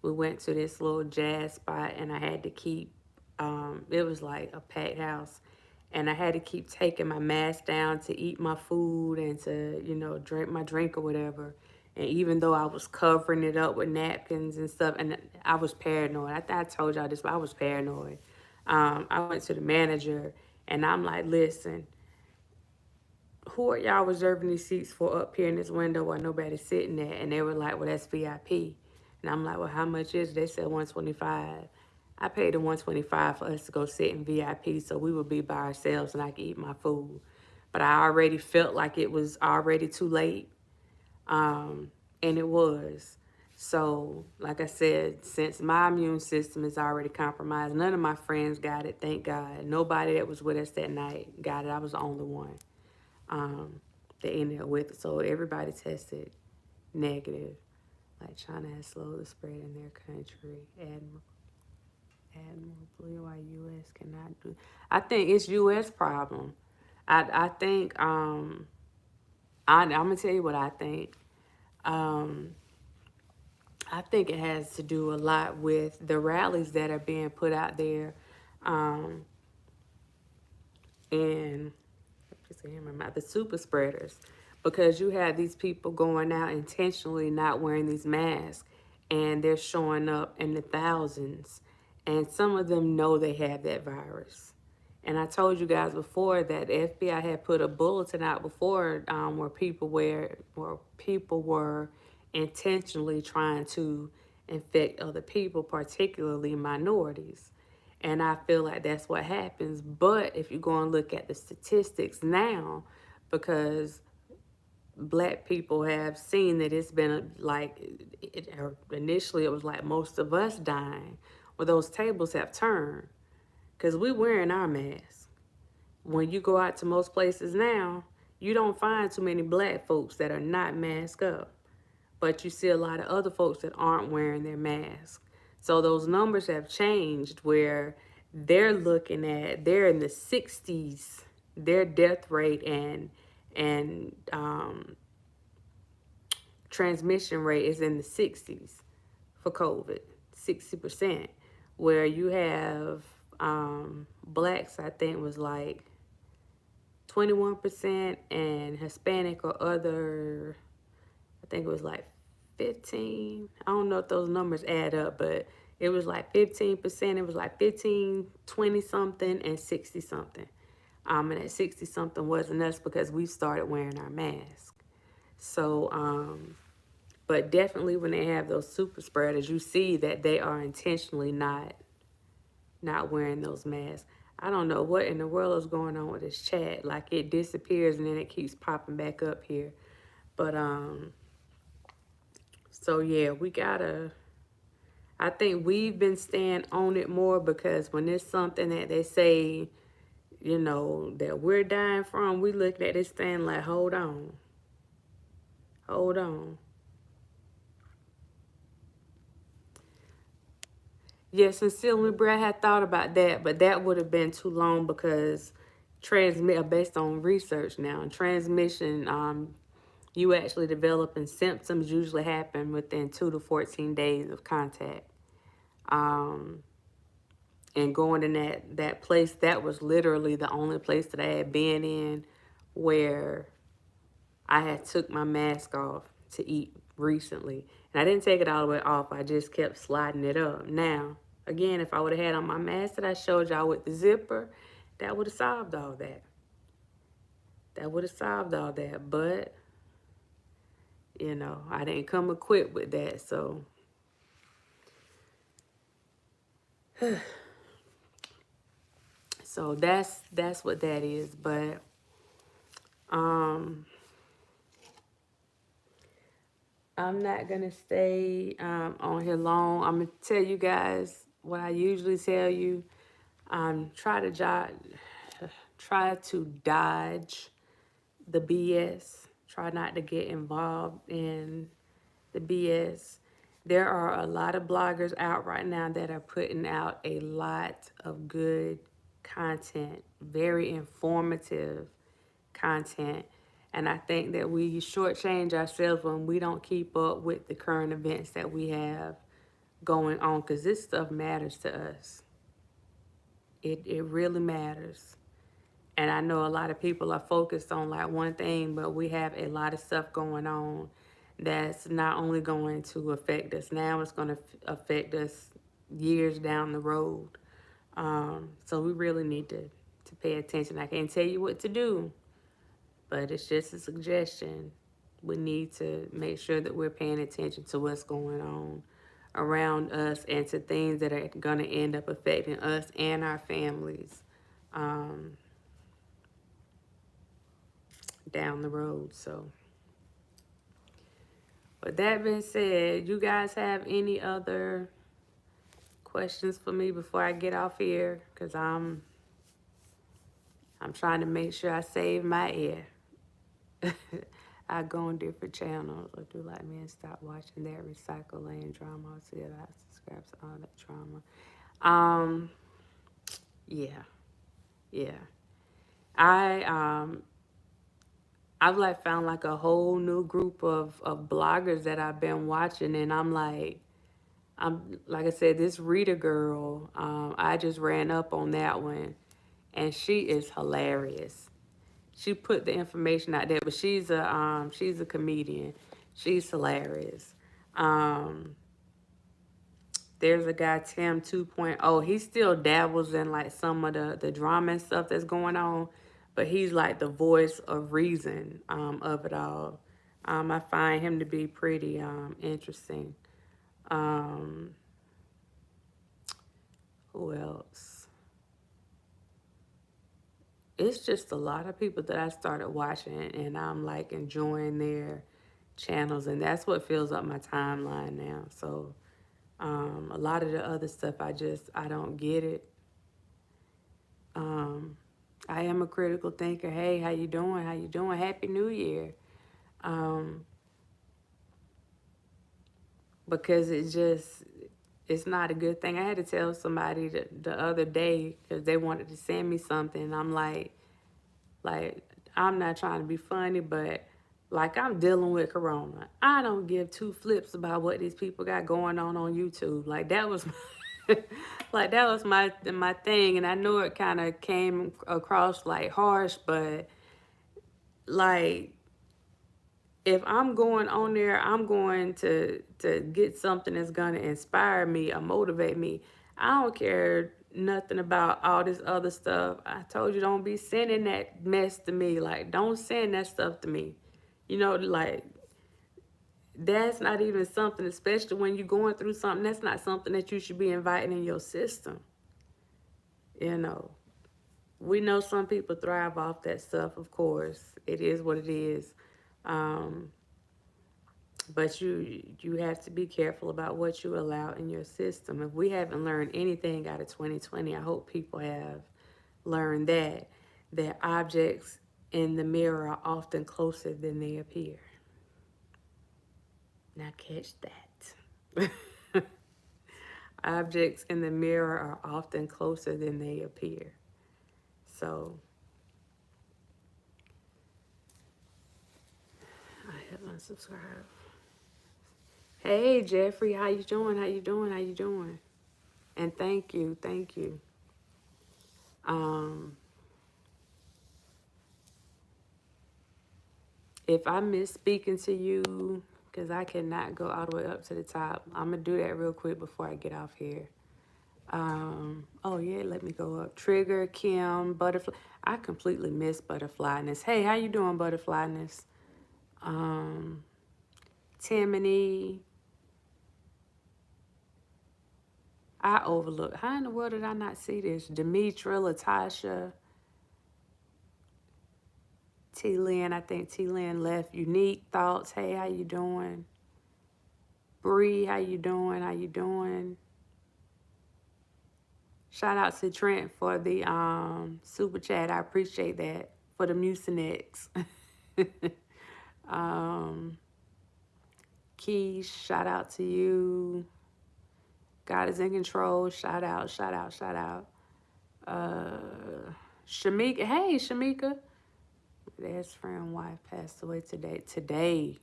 we went to this little jazz spot and I had to keep, it was like a packed house. And I had to keep taking my mask down to eat my food and to, drink my drink or whatever. And even though I was covering it up with napkins and stuff, and I was paranoid. I told y'all this, but I was paranoid. I went to the manager and I'm like, listen, who are y'all reserving these seats for up here in this window while nobody's sitting there? And they were like, well, that's VIP. And I'm like, well, how much is it? They said 125. I paid the 125 for us to go sit in VIP so we would be by ourselves and I could eat my food. But I already felt like it was already too late. And it was. So, like I said, since my immune system is already compromised, none of my friends got it, thank God. Nobody that was with us that night got it. I was the only one that ended up with it. So everybody tested negative. Like China has slowed the spread in their country. Admirably, why U.S. cannot do. I think it's U.S. problem. I think I'm gonna tell you what I think. Um, I think it has to do a lot with the rallies that are being put out there, um, and the super spreaders, because you have these people going out intentionally not wearing these masks, and they're showing up in the thousands, and some of them know they have that virus. And I told you guys before that the FBI had put a bulletin out before where people were intentionally trying to infect other people, particularly minorities. And I feel like that's what happens. But if you go and look at the statistics now, because black people have seen that it's been initially it was like most of us dying. Well, those tables have turned because we're wearing our masks. When you go out to most places now, you don't find too many black folks that are not masked up. But you see a lot of other folks that aren't wearing their mask. So those numbers have changed where they're in the 60s their death rate and transmission rate is in the 60s for COVID, 60%. Where you have blacks, I think was like 21%, and Hispanic or other, I think it was like 15. I don't know if those numbers add up, but it was like 15%. It was like 15, 20 something, and 60 something. And that 60 something wasn't us because we started wearing our mask. So, but definitely when they have those super spreaders, you see that they are intentionally not wearing those masks. I don't know what in the world is going on with this chat. Like it disappears and then it keeps popping back up here. But so yeah, we gotta. I think we've been staying on it more because when it's something that they say, that we're dying from, we look at this thing like, hold on, hold on. Yeah, sincerely, Brad had thought about that, but that would have been too long because based on research now, transmission, you actually developing symptoms usually happen within 2 to 14 days of contact. Um, and going in that place, that was literally the only place that I had been in where I had took my mask off to eat recently. And I didn't take it all the way off. I just kept sliding it up. Now, again, if I would have had on my mask that I showed y'all with the zipper, that would have solved all that. That would have solved all that. But, I didn't come equipped with that. So that's what that is. But I'm not gonna stay on here long. I'm gonna tell you guys what I usually tell you. Try to dodge the BS. Try not to get involved in the BS. There are a lot of bloggers out right now that are putting out a lot of good content, very informative content. And I think that we shortchange ourselves when we don't keep up with the current events that we have going on, because this stuff matters to us. It really matters. And I know a lot of people are focused on like one thing, but we have a lot of stuff going on that's not only going to affect us now, it's going to affect us years down the road. So we really need to pay attention. I can't tell you what to do, but it's just a suggestion. We need to make sure that we're paying attention to what's going on around us and to things that are going to end up affecting us and our families down the road. So, with that being said, you guys have any other questions for me before I get off here? Because I'm trying to make sure I save my ear. I go on different channels or do like me and stop watching that recycle lane drama. I'll see that I subscribe to all that drama. Yeah, yeah. I I've like found like a whole new group of bloggers that I've been watching, and I'm like I said, this Rita girl, I just ran up on that one, and she is hilarious. She put the information out there, but she's a comedian. She's hilarious. Um, there's a guy Tim 2.0. He still dabbles in like some of the drama and stuff that's going on, but he's like the voice of reason of it all. I find him to be pretty interesting. Um, who else? It's just a lot of people that I started watching, and I'm like enjoying their channels, and that's what fills up my timeline now. So a lot of the other stuff, I don't get it. I am a critical thinker. Hey, how you doing? How you doing? Happy New Year. Um, because it's not a good thing. I had to tell somebody the other day because they wanted to send me something. And I'm like, Like, I'm not trying to be funny, but like I'm dealing with corona. I don't give two flips about what these people got going on YouTube. Like that was like that was my thing, and I know it kind of came across like harsh, but like if I'm going on there, I'm going to get something that's gonna inspire me or motivate me. I don't care nothing about all this other stuff. I told you, don't be sending that mess to me. Like, don't send that stuff to me. You know, like that's not even something, especially when you're going through something, that's not something that you should be inviting in your system. You know, we know some people thrive off that stuff, of course. It is what it is. Um, But you have to be careful about what you allow in your system. If we haven't learned anything out of 2020, I hope people have learned that objects in the mirror are often closer than they appear. Now catch that. Objects in the mirror are often closer than they appear. So I have unsubscribed. Hey Jeffrey, how you doing? How you doing? How you doing? And thank you, thank you. Um, If I miss speaking to you, because I cannot go all the way up to the top, I'm going to do that real quick before I get off here. Oh, yeah, let me go up. Trigger, Kim, Butterfly. I completely miss Butterflyness. Hey, how you doing, Butterflyness? Um, Timony. I overlooked. How in the world did I not see this? Demetra, Latasha, T. Lynn. I think T. Lynn left. Unique Thoughts. Hey, how you doing? Bree, how you doing? How you doing? Shout out to Trent for the super chat. I appreciate that. For the Mucinex. um, Keys, shout out to you. God is in control. Shout out, shout out, shout out. Shamika, hey Shamika. My dad's friend wife passed away today. Today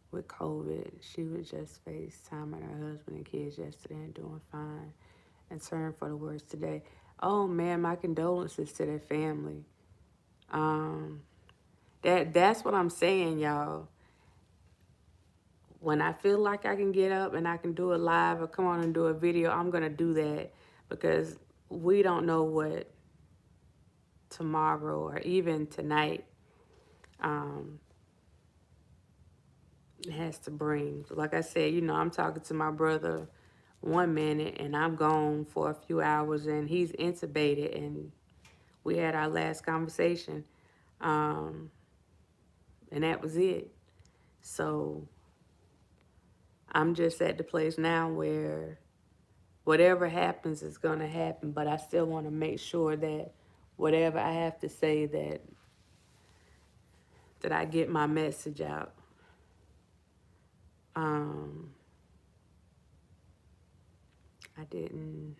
with COVID. She was just FaceTiming her husband and kids yesterday and doing fine. And turned for the worst today. Oh man, my condolences to their family. Um, that's what I'm saying, y'all. When I feel like I can get up and I can do it live or come on and do a video, I'm gonna do that because we don't know what tomorrow or even tonight um, has to bring. Like I said, I'm talking to my brother 1 minute and I'm gone for a few hours and he's intubated and we had our last conversation and that was it. So I'm just at the place now where whatever happens is going to happen, but I still want to make sure that whatever I have to say that I get my message out. I didn't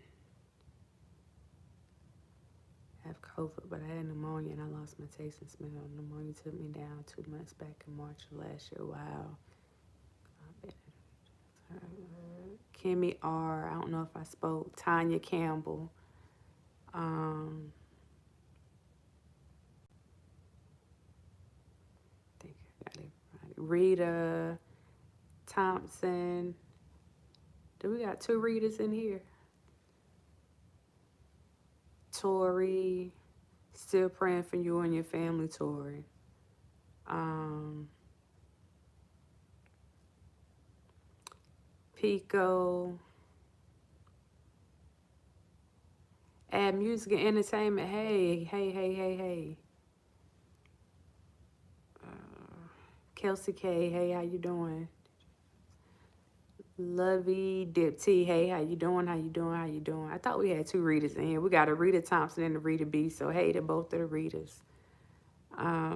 have COVID, but I had pneumonia and I lost my taste and smell. Pneumonia took me down 2 months back in March of last year. Wow. Kimmy R. I don't know if I spoke. Tanya Campbell. I think I got everybody. Rita Thompson. Do we got 2 readers in here? Tori. Still praying for you and your family, Tori. Pico. Add music and entertainment. Hey, hey, hey, hey, hey. Kelsey K. Hey, how you doing? Lovey Dip T. Hey, how you doing? How you doing? How you doing? I thought we had 2 readers in here. We got a Rita Thompson and a Rita B. So hey to both of the readers. I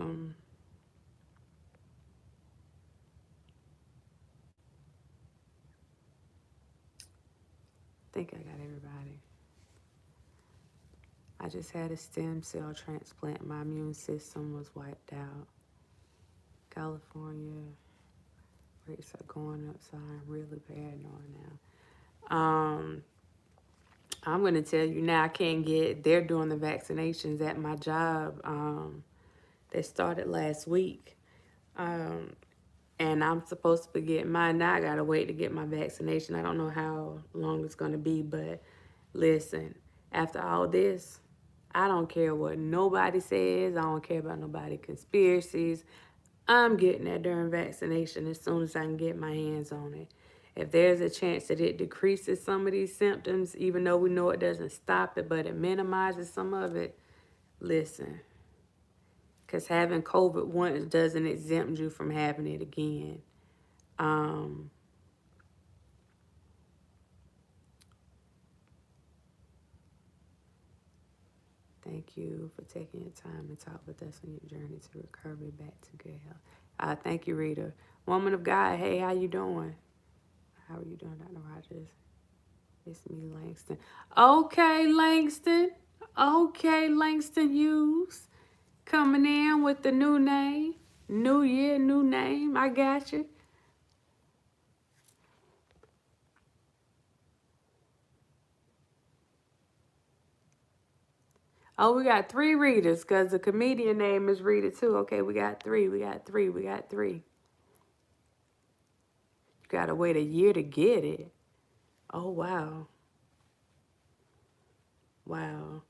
think I got everybody. I just had a stem cell transplant. My immune system was wiped out. California rates are going up, so I'm really paranoid now. I'm gonna tell you now, I can't get. They're doing the vaccinations at my job. They started last week, and I'm supposed to be getting mine now. I gotta wait to get my vaccination. I don't know how long it's gonna be, but listen, after all this, I don't care what nobody says. I don't care about nobody conspiracies. I'm getting that darn vaccination as soon as I can get my hands on it. If there's a chance that it decreases some of these symptoms, even though we know it doesn't stop it, but it minimizes some of it, listen. Because having COVID once doesn't exempt you from having it again. Thank you for taking your time to talk with us on your journey to recovery back to good health. Thank you, Rita. Woman of God, hey, how you doing? How are you doing, Dr. Rogers? It's me, Langston. Okay, Langston. Okay, Langston Hughes. Coming in with the new name. New year, new name. I got you. Oh, we got 3 readers because the comedian name is Rita too. Okay, we got 3. We got 3. We got 3. You got to wait a year to get it. Oh, wow. Wow.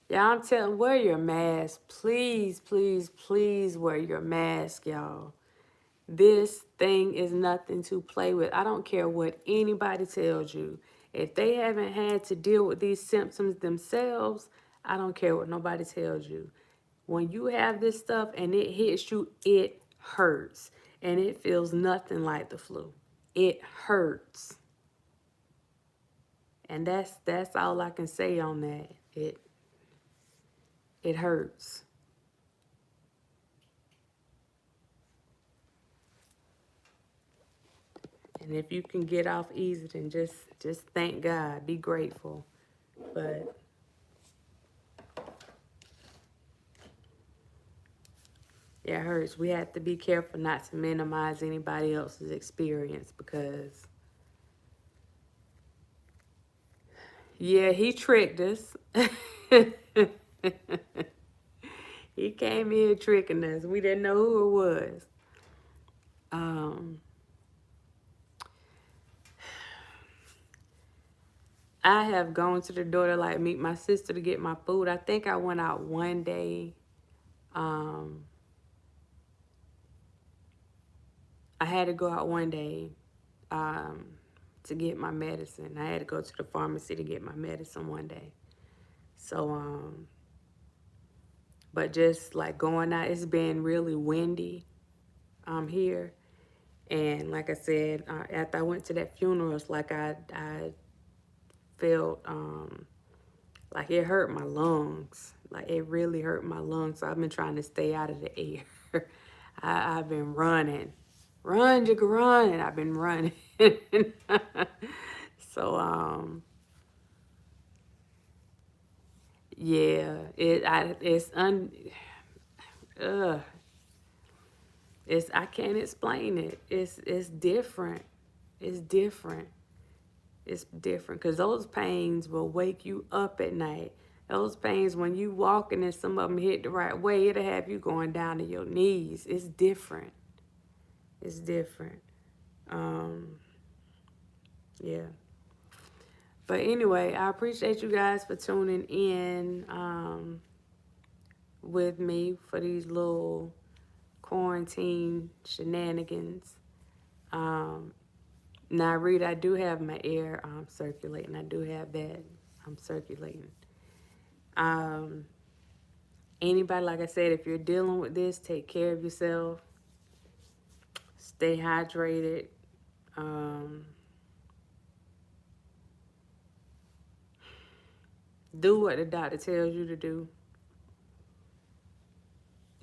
Yeah, I'm telling, wear your mask. Please, please, please wear your mask, y'all. This thing is nothing to play with. I don't care what anybody tells you. If they haven't had to deal with these symptoms themselves, I don't care what nobody tells you. When you have this stuff and it hits you, it hurts. And it feels nothing like the flu. It hurts. And that's all I can say on that. It hurts. And if you can get off easy, then just thank God. Be grateful. But it hurts. We have to be careful not to minimize anybody else's experience because, yeah, he tricked us. He came in tricking us. We didn't know who it was. I have gone to the door to like meet my sister to get my food. I think I went out one day. I had to go out one day to get my medicine. I had to go to the pharmacy to get my medicine one day. So, but just like going out, it's been really windy here. And like I said, after I went to that funeral, it's like I felt like it hurt my lungs. Like it really hurt my lungs. So I've been trying to stay out of the air. I've been running. Run, you can run. And I've been running. So, yeah, ugh. I can't explain it. It's different. It's different. It's different because those pains will wake you up at night. Those pains, when you walking and some of them hit the right way, it'll have you going down to your knees. It's different. It's different. Yeah. But anyway, I appreciate you guys for tuning in with me for these little quarantine shenanigans. Now, Rita, I do have my air circulating. I do have that circulating. Anybody, like I said, if you're dealing with this, take care of yourself. Stay hydrated. Do what the doctor tells you to do.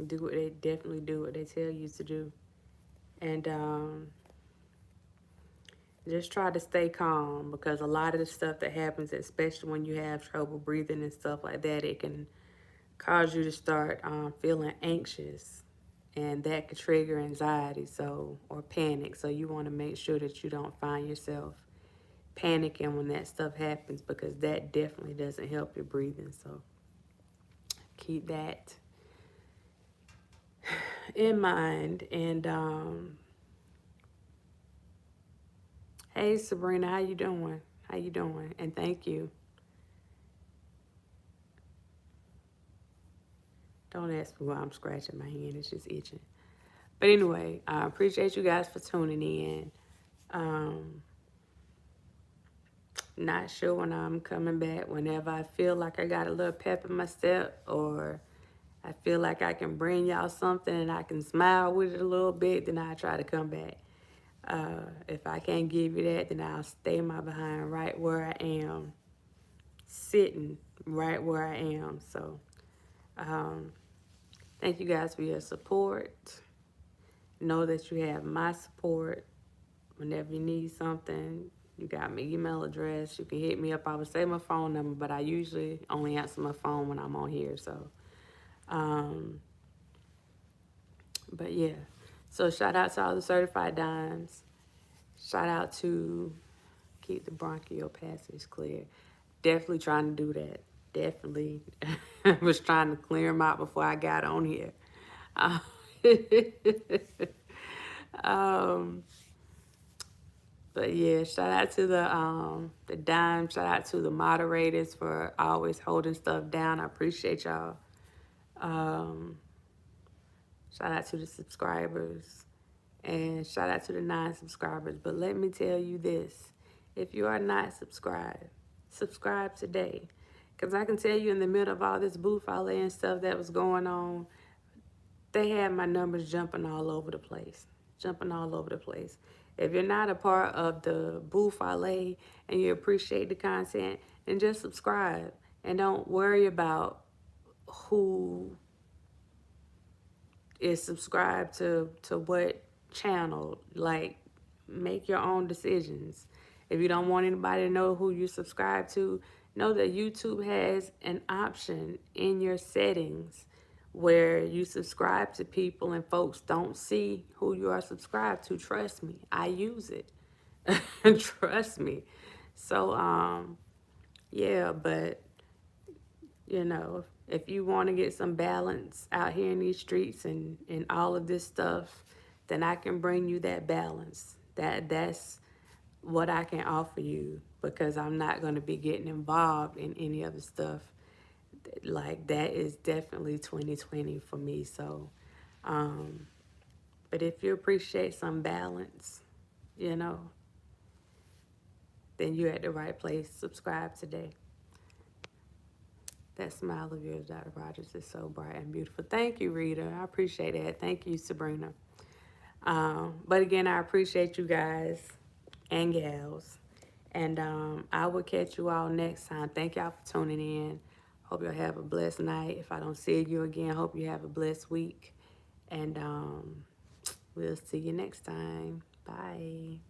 Definitely do what they tell you to do. And Just try to stay calm, because a lot of the stuff that happens, especially when you have trouble breathing and stuff like that, it can cause you to start feeling anxious, and that could trigger anxiety, so, or panic. So you want to make sure that you don't find yourself panicking when that stuff happens, because that definitely doesn't help your breathing. So keep that in mind. And hey Sabrina, how you doing? How you doing? And thank you. Don't ask me why I'm scratching my hand, it's just itching. But anyway, I appreciate you guys for tuning in. Um, Not sure when I'm coming back. Whenever I feel like I got a little pep in my step, or I feel like I can bring y'all something and I can smile with it a little bit, then I try to come back. If I can't give you that, then I'll stay my behind right where I am, sitting right where I am. So um, thank you guys for your support. Know that you have my support. Whenever you need something, you got my email address. You can hit me up. I would say my phone number, but I usually only answer my phone when I'm on here. So, um, but yeah. So shout out to all the certified dimes. Shout out to keep the bronchial passage clear. Definitely trying to do that. Definitely was trying to clear them out before I got on here. Uh, um, But yeah, shout out to the dime. Shout out to the moderators for always holding stuff down. I appreciate y'all. Um, Shout out to the subscribers, and shout out to the non-subscribers. But let me tell you this: if you are not subscribed, subscribe today, because I can tell you, in the middle of all this buffalo and stuff that was going on, they had my numbers jumping all over the place. Jumping all over the place. If you're not a part of the Booth Alley and you appreciate the content, then just subscribe. And don't worry about who is subscribed to what channel. Like, make your own decisions. If you don't want anybody to know who you subscribe to, know that YouTube has an option in your settings where you subscribe to people and folks don't see who you are subscribed to. Trust me, I use it. Trust me. So yeah, but you know, if you want to get some balance out here in these streets and all of this stuff, then I can bring you that balance. That's what I can offer you, because I'm not going to be getting involved in any other stuff. Like, that is definitely 2020 for me. So, but if you appreciate some balance, you know, then you're at the right place. Subscribe today. That smile of yours, Dr. Rogers, is so bright and beautiful. Thank you, Rita. I appreciate that. Thank you, Sabrina. But again, I appreciate you guys and gals. And I will catch you all next time. Thank y'all for tuning in. Hope you'll have a blessed night. If I don't see you again, hope you have a blessed week. And we'll see you next time. Bye.